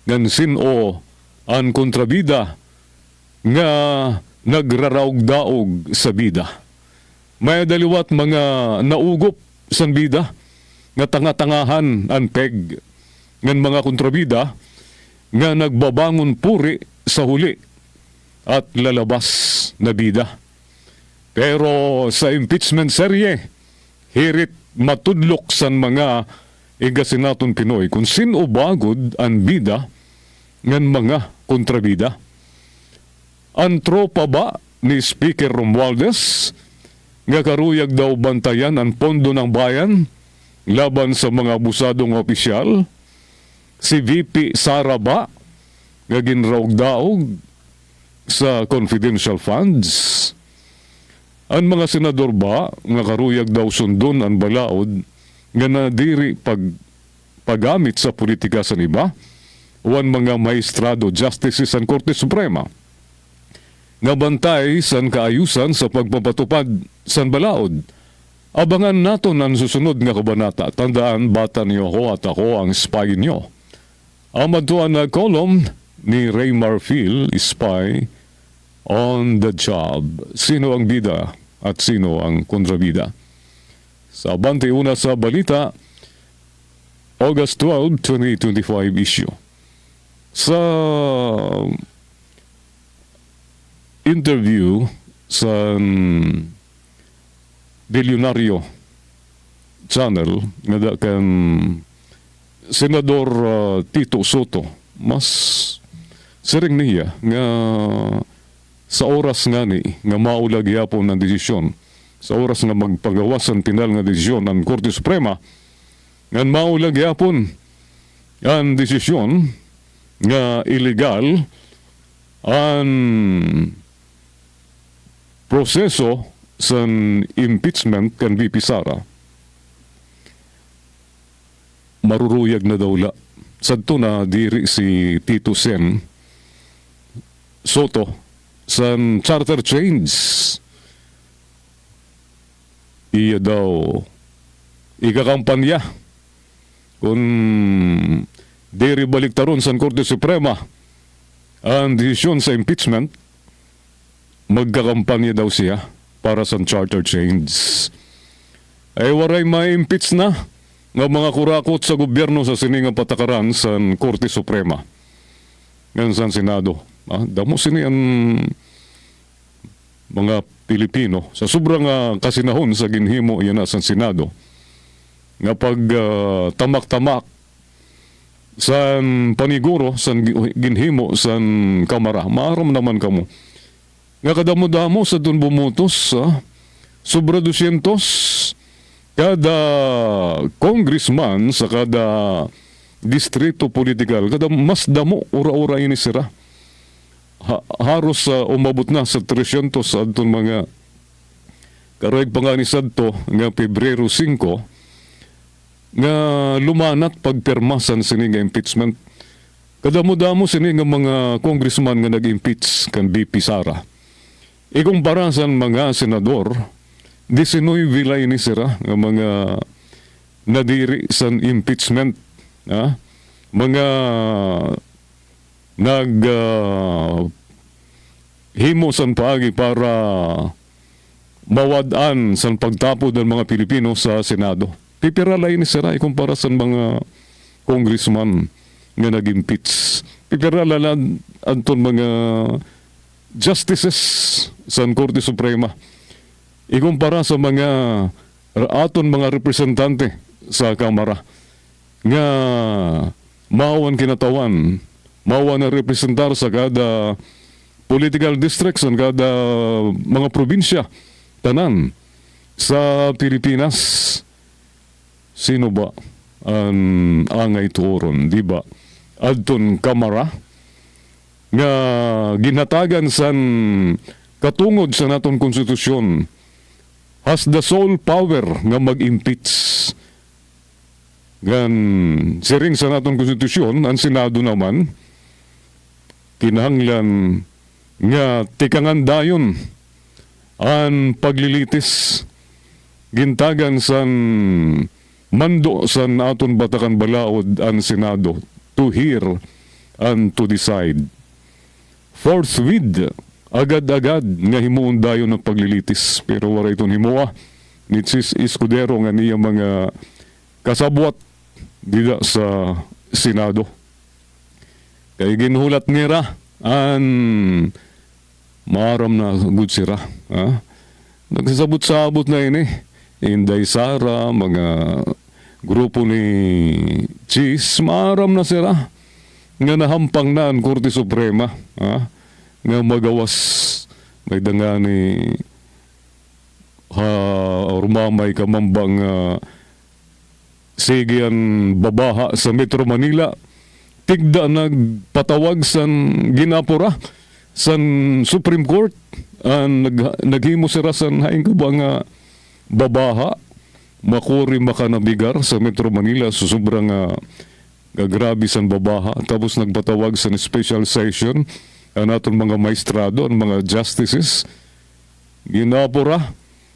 [SPEAKER 5] Ngan sino ang kontrabida nga nagraraog-daog sa bida. May daliwat mga naugop sa bida nga tanga-tangahan ang peg ngan mga kontrabida nga nagbabangon puri sa huli at lalabas na bida. Pero sa impeachment serye, hirit matudlok san mga igasinaton Pinoy kung sino bagod ang bida ngan mga kontrabida. Ang tropa ba ni Speaker Romualdez nga karuyag daw bantayan ang pondo ng bayan laban sa mga abusadong opisyal? Si VP Sara ba nga ginraog-daog sa confidential funds? Ang mga senador ba nga karuyag daw sundon ang balaod nga nadiri paggamit sa politika sa iba? O ang mga maestrado justices sa Korte Suprema nga bantay san kaayusan sa pagpapatupad san balaod? Abangan naton ang susunod nga kabanata. Tandaan, bata niyo ako at ako ang spy niyo. Amaduan na column ni Ray Marfil, spy on the job. Sino ang bida at sino ang kontrabida? Sa Abante Una sa Balita, August 12, 2025 issue. Sa interview sa Bilyonaryo channel nga kan Senador Tito Soto, mas sering niya nga sa oras nga ni nga maulag yapon ng desisyon, sa oras nga magpagawas ang tinal nga desisyon ng Korte Suprema, nga maulag yapon ang desisyon nga illegal ang proseso sa impeachment kan VP Sara. Maruruyag na dawla. Sadto na diri si Tito Sen Soto sa charter change. Iya daw ikakampanya kung diri baliktaron sa Korte Suprema ang desisyon sa impeachment, magkakampanya daw siya para sa charter change. Ay waray ma-impeach na ng mga kurakot sa gobyerno sa siningang patakaran sa Korte Suprema. Ngayon sa Senado. Damo sini ang mga Pilipino sa sobrang kasinahon sa ginhimo yan sa Senado. Nga pag tamak-tamak sa paniguro sa ginhimo sa Kamara, maaram naman kamo nga kadamo-damo sa dun bumutos, sobra 200 kada congressman sa kada distrito politikal, kada mas damo ura-ura ini sira. Haros umabot na sa 300 sa adton mga karayag panganisad to nga Pebrero 5 nga lumanat pagpermasan sini nga impeachment. Kadamo-damo sini nga mga congressman nga nag-impeach kan BP Sara. Ikumpara sa mga senador, 19 vilay ni sira nga mga nadiri sa impeachment. Mga himo san paagi para mawadaan sa pagtapod ng mga Pilipino sa Senado. Pipiralay ni sira ikumpara sa mga congressman nga nag-impeach. Pipiralalan anton mga justices sa Korte Suprema. Ikumpara sa mga aton mga representante sa Kamara nga mawan kinatawan, mawan na representar sa kada political districts sa kada mga probinsya tanan sa Pilipinas. Sino ba ang angay tuoron, di ba? Adton Kamara nga ginhatagan san katungod sa naton konstitusyon has the sole power nga mag-impeach. Gan siring sa naton konstitusyon, ang Senado naman kinahanglan nga tikangan dayon ang paglilitis gintagan san mando san aton batakan balaod ang Senado to hear and to decide. Forthwith, agad-agad nga himuon dayon ng paglilitis. Pero wala itong himuha ni Chis Escudero nga niya mga kasabwat dida sa Senado. Kaya ginhulat nira ang maaram na good sira. Ha? Nagsasabot-sabot na ini. Inday Sara, mga grupo ni Chis, maaram na sila nga nahampang na ang Korte Suprema. Ha? Nga magawas may danga ni rumamay kamambang sige ang babaha sa Metro Manila. Tigda nagpatawag san ginapura san Supreme Court naghimo sira san haing kabang babaha makuri makanabigar sa Metro Manila so sobrang grabe san babaha tapos nagpatawag sa special session ang aton mga maestrado ang mga justices ginapura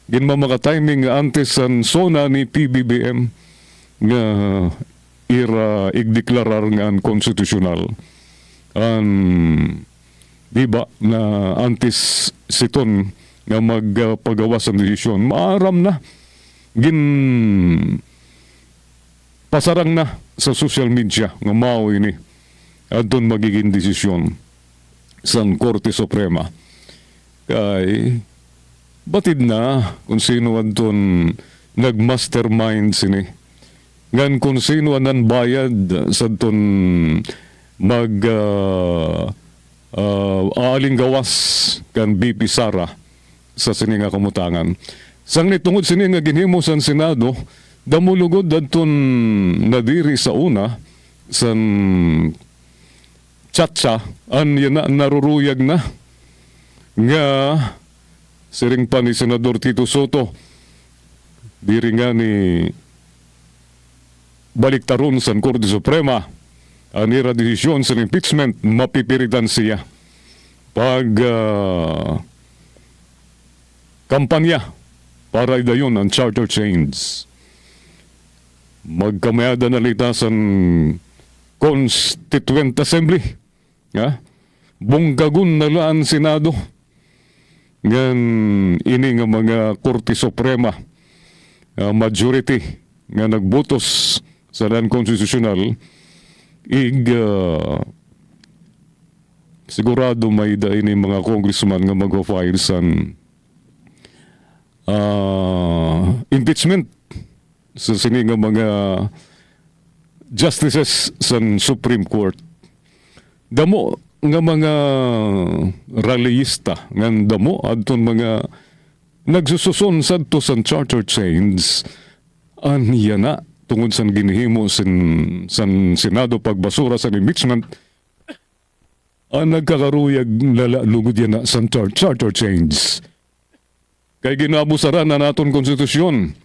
[SPEAKER 5] ginmamaka-timing antes san sona ni PBBM nga igdeklarar nga konstitusyonal di ba na antes siton nga magpagawas ng desisyon maaram na pasarang na sa social media nga mao ini adton magiging desisyon sa Korte Suprema kay batid na kung sino adton nagmastermind sini ngan kung sino anan bayad sa adton aaling gawas kan BP Sara sa sini nga kamutangan. Sang nitungod sini nga ginhimo sa Senado, damulugod adton nadiri sa una san Chacha an yan na naruruyag na nga siring pa ni Senador Tito Soto diri nga ni baliktaron sa Korte Suprema anira desisyon sa impeachment mapipiritan siya pag kampanya para idayon ang charter change. Magkamayada na litasan Constituent Assembly. Ha? Bunggagun na laan Senado. Ngan ini nga mga Korte Suprema majority nga nagbutos sa daan konstitusyonal sigurado may dain mga congressman nga mag-file sa impeachment sa sini nga mga justices sa Supreme Court. Damo nga mga rallyista nga damo adton mga nagsususon sadto sa charter change aniya na tungod sa ginhimo sa Senado pagbasura sa impeachment nagkakaruyag lugod yan na sa charter change. Kay ginabusaran na naton konstitusyon.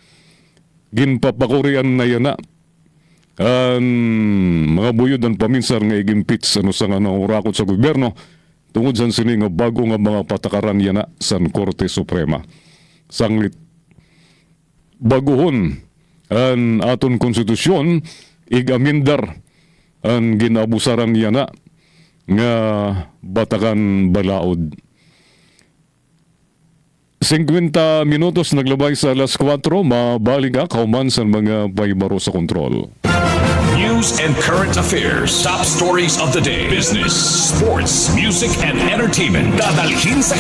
[SPEAKER 5] Ginpapakurian na yan na. Mga buyod ang paminsar nga igimpits sa nga nangurakot sa gobyerno tungod sa sini nga bago nga mga patakaran yan na sa Korte Suprema. Sanglit baguhon ang aton konstitusyon igamindar ang ginabusaran yan na nga Batakan Balaod. 50 minutos naglabay sa alas 4, mabalik ka kauman sa mga paybaro sa kontrol.
[SPEAKER 4] News and current affairs. Top stories of the day. Business, sports, music, and entertainment. Dadalhin sa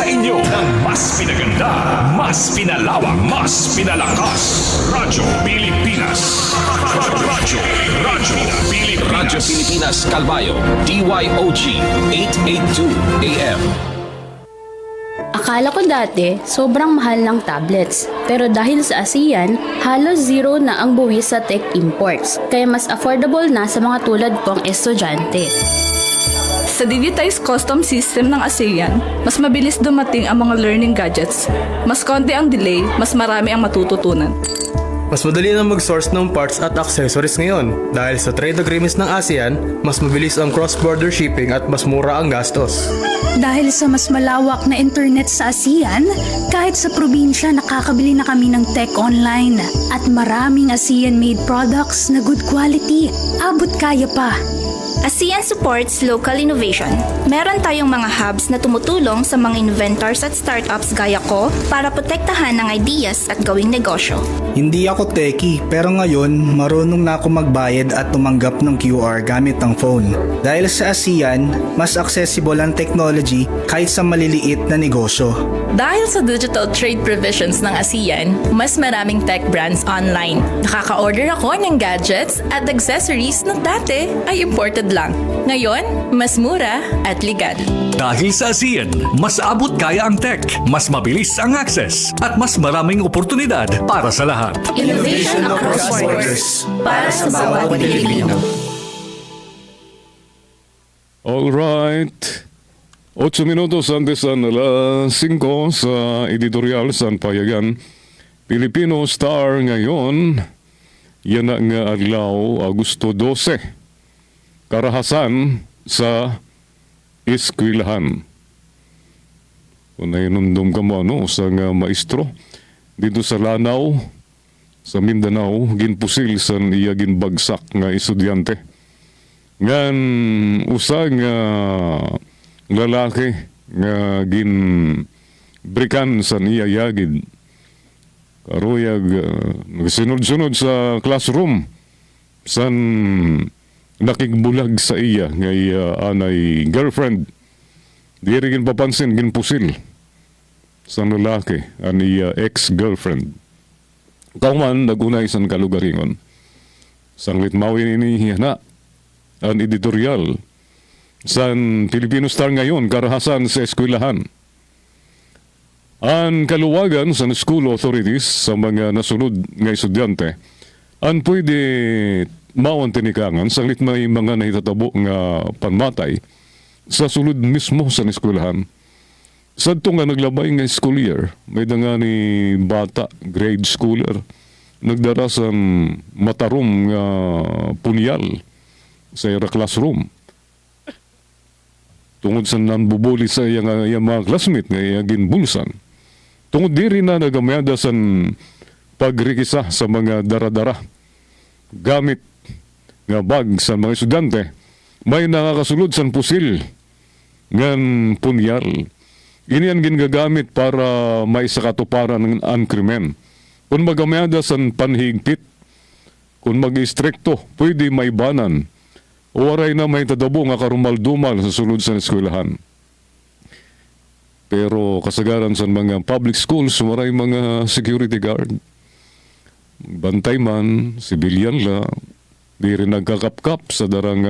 [SPEAKER 4] inyo ng mas pinaganda, mas pinalawak, mas pinalakas. Radyo Pilipinas. Radyo Pilipinas Kalbayo. DYOG 882 AM.
[SPEAKER 8] Akala ko dati, sobrang mahal ng tablets. Pero dahil sa ASEAN, halos zero na ang buwis sa tech imports. Kaya mas affordable na sa mga tulad kong estudyante.
[SPEAKER 9] Sa digitized custom system ng ASEAN, mas mabilis dumating ang mga learning gadgets. Mas konti ang delay, mas marami ang matututunan.
[SPEAKER 10] Mas madali na mag-source ng parts at accessories ngayon. Dahil sa trade agreements ng ASEAN, mas mabilis ang cross-border shipping at mas mura ang gastos.
[SPEAKER 11] Dahil sa mas malawak na internet sa ASEAN, kahit sa probinsya nakakabili na kami ng tech online. At maraming ASEAN-made products na good quality. Abot kaya pa.
[SPEAKER 12] ASEAN supports local innovation. Meron tayong mga hubs na tumutulong sa mga inventors at startups gaya ko para protektahan ang ideas at gawing negosyo.
[SPEAKER 13] Hindi ako techie, pero ngayon marunong na ako magbayad at tumanggap ng QR gamit ang phone. Dahil sa ASEAN, mas accessible ang technology kahit sa maliliit na negosyo.
[SPEAKER 9] Dahil sa digital trade provisions ng ASEAN, mas maraming tech brands online. Nakaka-order ako ng gadgets at accessories na dati ay imported lang. Ngayon, mas mura at legal.
[SPEAKER 2] Dahil sa ASEAN, mas abot kaya ang tech, mas mabilis ang access, at mas maraming oportunidad para sa lahat.
[SPEAKER 12] Innovation across borders para sa bawat Pilipino.
[SPEAKER 5] Alright. 8 minutos antes ng alas 5 sa editorial sa Payagan. Filipino Star ngayon, yan na nga adlaw, Agosto 12. Karahasan sa eskwelahan. Kung nainundom ka mo sa nga maestro, dito sa Lanao, sa Mindanao, ginpusil sa iya ginbagsak nga estudyante. Ngan usa nga lalaki nga ginbrikan sa iya yagid. Karuyag nagsunod-sunod sa classroom san nakigbulag sa iya nga anay girlfriend. Di rin papansin ginpusil sa lalaki ang iya ex-girlfriend. Kauman nagunay san kalugaringon. Sanglit mawin ini na ang editorial san Filipino Star ngayon, karahasan sa eskwelahan. Ang kaluwagan sa school authorities sa mga nasunod nga estudyante, ang pwede mawang tinikangan sanglit may mga nahitatabo nga panmatay sa sulod mismo sa eskwelahan. Sadto nga naglabay nga school year, may nga ni bata, grade schooler, nagdarasan matarom nga punyal sa ira classroom. Tungod sa nanbubuli sa iyang mga classmate nga iyang ginbulsan. Tungod diri na nagamyada sa pagrikisa sa mga daradara. Gamit nga bag sa mga estudyante, may nakakasulod sa pusil ngan punyal. Ini ang ginagamit para may sakatuparan ng krimen. Kung magamyada sa panhigpit, kung mag-istrikto, pwede may banan. O waray na may tadabo nga karumal-dumal sa sulod sa eskwelahan. Pero kasagaran sa mga public schools, waray mga security guard. Bantay man, civilian la, di rin nagkakapkap sa darang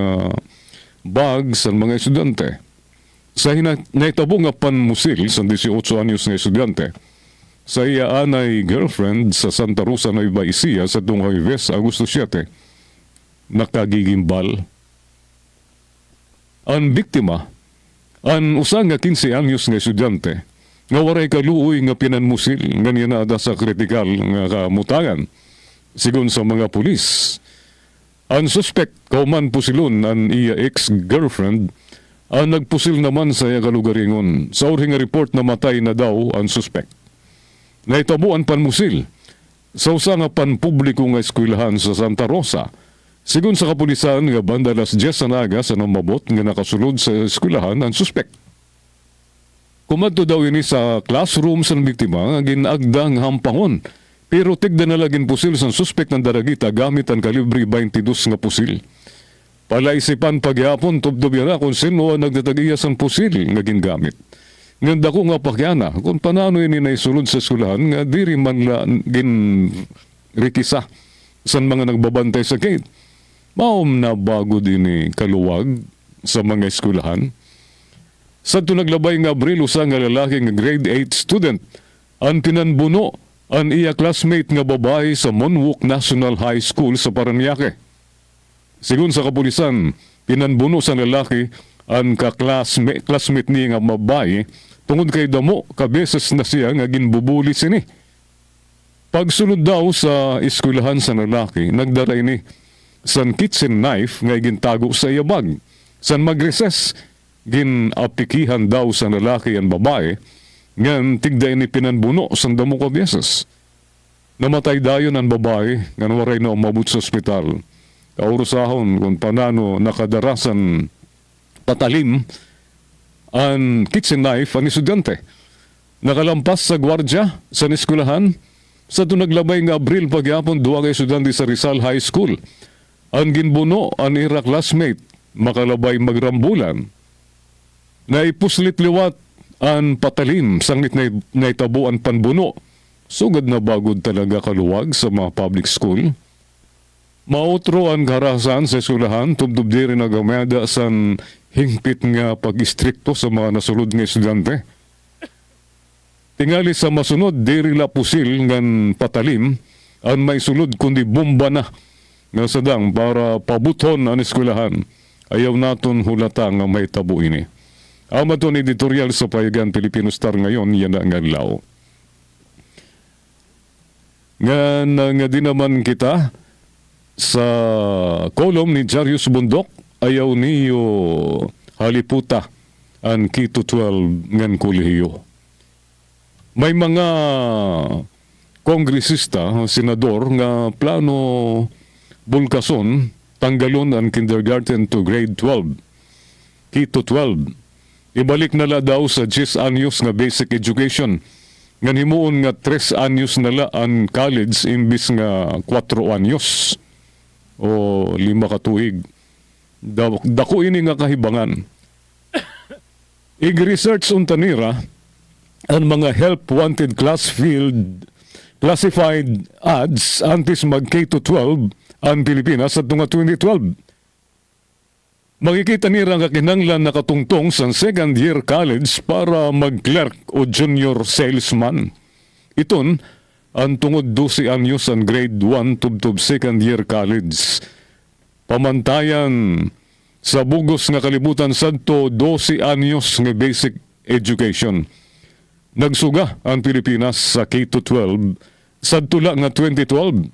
[SPEAKER 5] bag sa mga estudyante. Sa naitabo nga panmusil sa 18 anyos nga estudyante, sa iya anay girlfriend sa Santa Rosa, Nueva Ecija sa Tunghavives, Agosto 7, nakagigimbal. Ang biktima, ang usang nga 15 anyos nga estudyante, nga waray kaluoy nga pinanmusil nga niya naada sa kritikal nga kamutangan. Sigon sa mga pulis, ang suspect, kauman pusilon ang iya ex-girlfriend, ang nagpusil naman sa iya kalugaringon. Sa uring nga report na matay na daw ang suspect. Naitabo ang panmusil sa usa nga panpubliko nga eskwelahan sa Santa Rosa, Sigun sa kapulisan nga banda alas 10 na aga sa namabot nga nakasulod sa eskwelahan ang suspek. Kumadto daw ini sa classroom sa biktima nga ginagda nga hampangon. Pero tigda na laging pusil sa suspek ng daragita gamit ang kalibre 22 nga pusil. Palaisipan pagyapon tubdob yara kung sino ang nagtatagiya sa pusil nga gingamit. Nganda ko nga pakyana kung panano ini naisulod sa eskwelahan nga diri man la ginrikisa sa mga nagbabantay sa gate. Maom na bago din kaluwag sa mga eskwelahan. Sa naglabay nga Abril, usa nga lalaki nga grade 8 student ang pinanbuno ang iya classmate nga babae sa Monwook National High School sa Paranaque. Sigun sa kapulisan, pinanbuno sa lalaki ang classmate niya nga babae tungod kay damo kabeses na siya nga ginbubuli sini. Pagsunod daw sa eskwelahan sa lalaki, nagdara ini san kitchen knife nga gintago sa iya bag. San magreses, ginapikihan daw sa lalaki ang babae, ngan tigda ini pinanbuno sa damo ka beses. Namatay dayon ang babae, ngan waray na umabot sa ospital. Kaurusahon kung panano nakadarasan patalim ang kitchen knife ang estudyante. Nakalampas sa gwardya sa eskwelahan, sa naglabay nga Abril pagyapon duwa ka estudyante sa Rizal High School. Ang ginbuno ang ira classmate, makalabay magrambulan. Naipuslit liwat ang patalim sanglit na naitabo ang panbuno. Sugad na bagod talaga kaluwag sa mga public school. Mautro ang karahasan sa eskwelahan, tubdub diri na gamada san hingpit nga pag-istrikto sa mga nasulod nga estudyante. Tingali sa masunod, diri la pusil ngan patalim, ang may sulod kundi bomba na nga sadang para pabuton ang eskwelahan. Ayaw naton hulata nga may tabo ini. Amaton editorial sa Payagan Pilipino Star ngayon, yan ang adlaw. Nga di naman kita sa kolom ni Jarius Bundok, ayaw niyo haliputa ang Kito 12 ngan kolehiyo. May mga kongresista, senador nga plano bulkason tanggalon ang kindergarten to grade 12. Kito 12. Ibalik nala daw sa 10 anyos nga basic education. Nga himuon nga 3 anyos nala ang college imbis nga 4 anyos o 5 katuig. Dako ini nga kahibangan. Ig-research untanira ang mga help wanted classified ads antes mag K-12 ang Pilipinas sa tunga 2012. Makikita nila nga kinanglan nakatungtong sa second year college para mag-clerk o junior salesman. Iton, ang tungod 12 anyos ang grade 1 tubtub second year college. Pamantayan sa bugos nga kalibutan sadto 12 anyos nga basic education. Nagsuga ang Pilipinas sa K-12 sadto la nga 2012.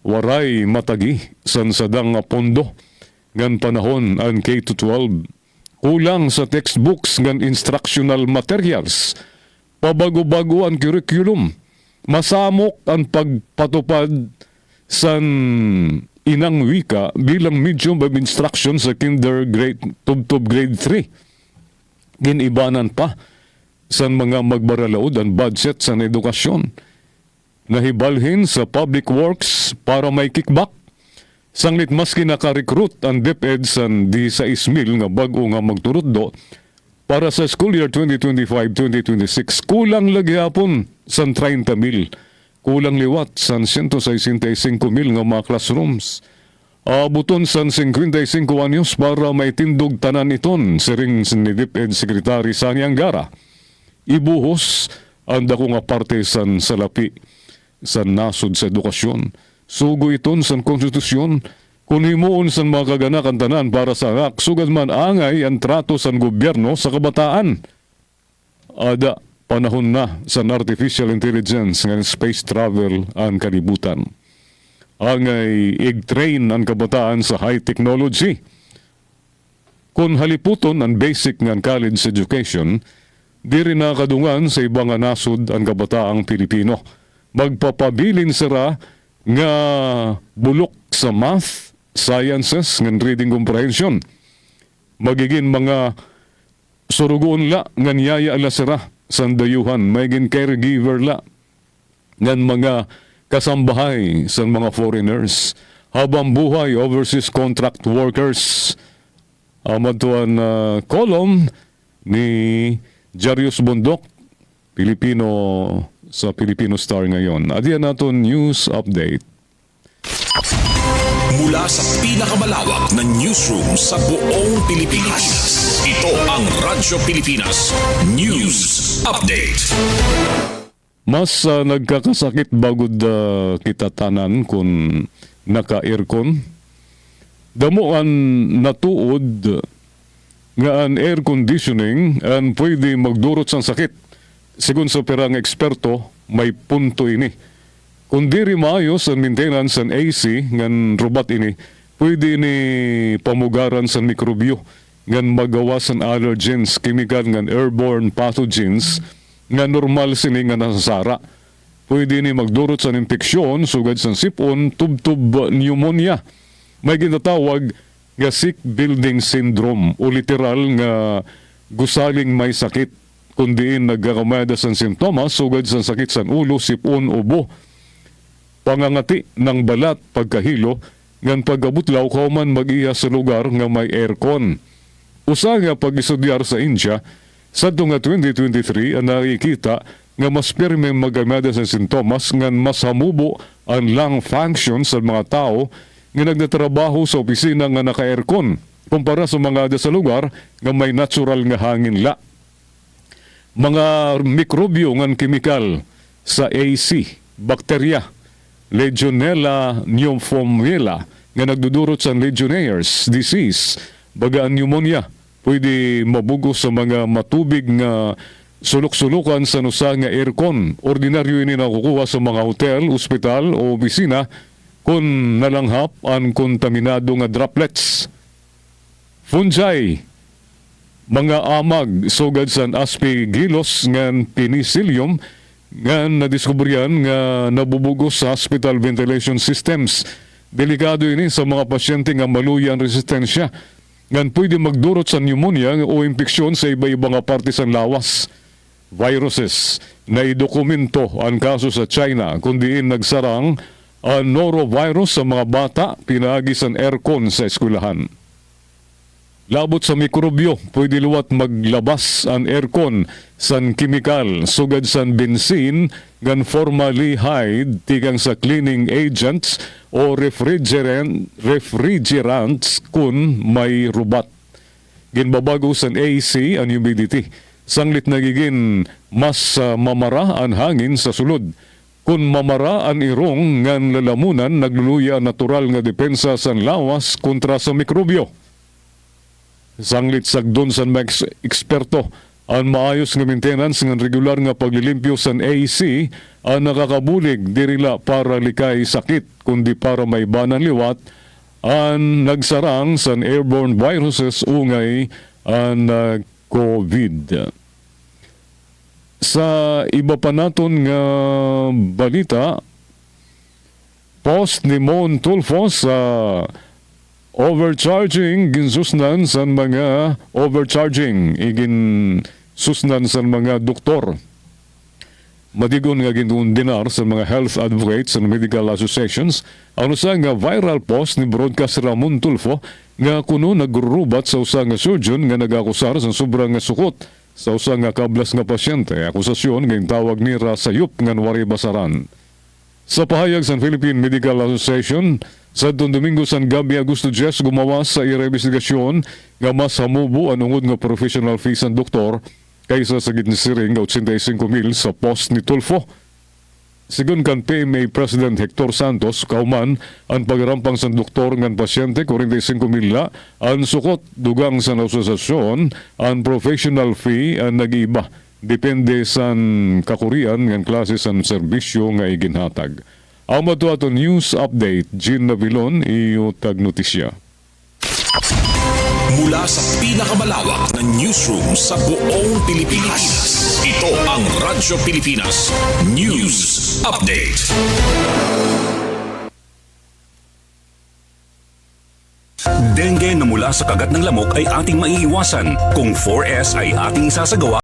[SPEAKER 5] Waray matagi san sadang nga pondo ngan panahon ang K-12. Kulang sa textbooks ngan instructional materials. Pabago-bago ang curriculum. Masamok ang pagpatupad san inang wika bilang medium of instruction sa grade 3. Ginibanan pa san mga magbaralaod ang budget sa edukasyon. Nahibalhin sa public works para may kickback. Sanglit maski naka-recruit ang DepEd sa 16,000 nga bago nga magturot do para sa school year 2025-2026. Kulang lagi hapon sa 30,000. Kulang liwat sa 165,000 nga mga classrooms. Abuton sa 55 anyos para may tindog tanan iton, siring ni DepEd Secretary Sani Angara. Ibuhos ang dako nga parte sa salapi sa nasod sa edukasyon. Sugo iton sa konstitusyon kung himuon sa mga kaganakan tanan para sa anak, sugad man angay ang trato sa gobyerno sa kabataan. Ada panahon na sa artificial intelligence ng space travel ang kalibutan. Angay ig-train ang kabataan sa high technology. Kung haliputon ang basic ng college education, di rin nakadungan sa ibang nasod ang kabataang Pilipino. Magpapabilin sila nga bulok sa math, sciences ng reading comprehension. Magiging mga surugoon la ngan yaya alasira sandayuhan, magiging caregiver la ngan mga kasambahay sa mga foreigners. Habang buhay overseas contract workers. Amatuan kolom ni Jarius Bundok, Pilipino sa Filipino Star ngayon. Adiyan natin news update.
[SPEAKER 4] Mula sa pinakamalawak na newsroom sa buong Pilipinas, ito ang Radyo Pilipinas News Update.
[SPEAKER 5] Mas nagkakasakit bagod kita tanan kung naka-aircon. Damuan natuod nga ang air conditioning ang pwede magdurot sa sakit. Sigun sa perang eksperto, may punto ini. Kung di rin maayos ang maintenance ng AC ngan robot ini, pwede ni pamugaran sa mikrobyo ngan magawas ang allergens, chemical ngan airborne pathogens nga normal sini nga nasasara. Pwede ni magdurot sa infeksyon, sugad sa sipon, tub-tub pneumonia. May ginatawag nga sick building syndrome o literal nga gusaling may sakit kundiin nagkakamada sa simptomas sugad sa sakit sa ulo, sipon, ubo, pangangati ng balat, pagkahilo, ngan pagkabutlaw kauman mag-iya sa lugar nga may aircon. Usa nga pag-isudyar sa India, sa nga 2023 ang nakikita nga mas pirme magamada sa sintomas ngan mas hamubo ang lung function sa mga tao nga nagtatrabaho sa opisina nga naka-aircon kumpara sa mga ada sa lugar nga may natural nga hangin la. Mga mikrobyo ngan kemikal sa AC, bakterya, Legionella pneumoniae nga nagdudurot sa Legionnaires disease, bagaan pneumonia, pwede mabugos sa mga matubig nga sulok-sulukan sa nusa nga aircon. Ordinaryo ini nakukuha sa mga hotel, ospital o opisina kung nalanghap ang kontaminado nga droplets. Fungi, mga amag sugad sa aspergillus ngan penicillium nga nadiskubriyan nga nabubugos sa hospital ventilation systems. Delikado ini sa mga pasyente nga maluyan resistensya ngan pwede magdurot sa pneumonia o impeksyon sa iba-ibang parte sa lawas. Viruses na idokumento ang kaso sa China kundiin nagsarang ang norovirus sa mga bata pinaagi sa aircon sa eskwelahan. Labot sa mikrobyo, pwede luwat maglabas ang aircon san kimikal sugad san bensin gan formaldehyde tikang sa cleaning agents o refrigerants kun may rubat. Ginbabago san AC ang humidity. Sanglit nagiging mas mamara ang hangin sa sulod. Kung mamara ang irong ngan lalamunan, nagluluya ang natural nga depensa sa lawas kontra sa mikrobyo. Sanglit sagdon sa mga eksperto, ang maayos nga maintenance ng regular nga paglilimpyo sa AC ang nakakabulig dirila para likay sakit kundi para may banan liwat ang nagsarang sa airborne viruses ungay ang COVID. Sa iba pa naton nga balita, post ni Mon Tulfo sa overcharging ginsusnan sa mga overcharging igin susnan sa mga doktor. Madigon nga ginundinar sa mga health advocates and medical associations ang usa nga viral post ni broadcaster Ramon Tulfo nga kuno nagrurubat sa usa nga surgeon nga nagakusar sa sobrang nga sukot sa usa nga kablas nga pasyente. Akusasyon nga tawag ni sayop nga wari basaran. Sa pahayag sa Philippine Medical Association, sa Domingo San Gabi Agosto 10 gumawa sa investigasyon nga mas hamubo ang ungod nga professional fees ng doktor kaysa sa ginisiring nga 85,000 sa post ni Tulfo. Sigun kan PMA President Hector Santos, kauman ang pagrampang sa doktor ng pasyente 45,000 la ang sukot dugang sa asosasyon ang professional fee ang nag-iba. Depende sa kakurian ng klase sa serbisyo nga iginhatag. Ang mato ato news update, Jean Navilon, iutag notisya.
[SPEAKER 4] Mula sa pinakamalawak na newsroom sa buong Pilipinas, ito ang Radyo Pilipinas News Update. dengue na mula sa kagat ng lamok ay ating maiiwasan kung 4S ay ating isasagawa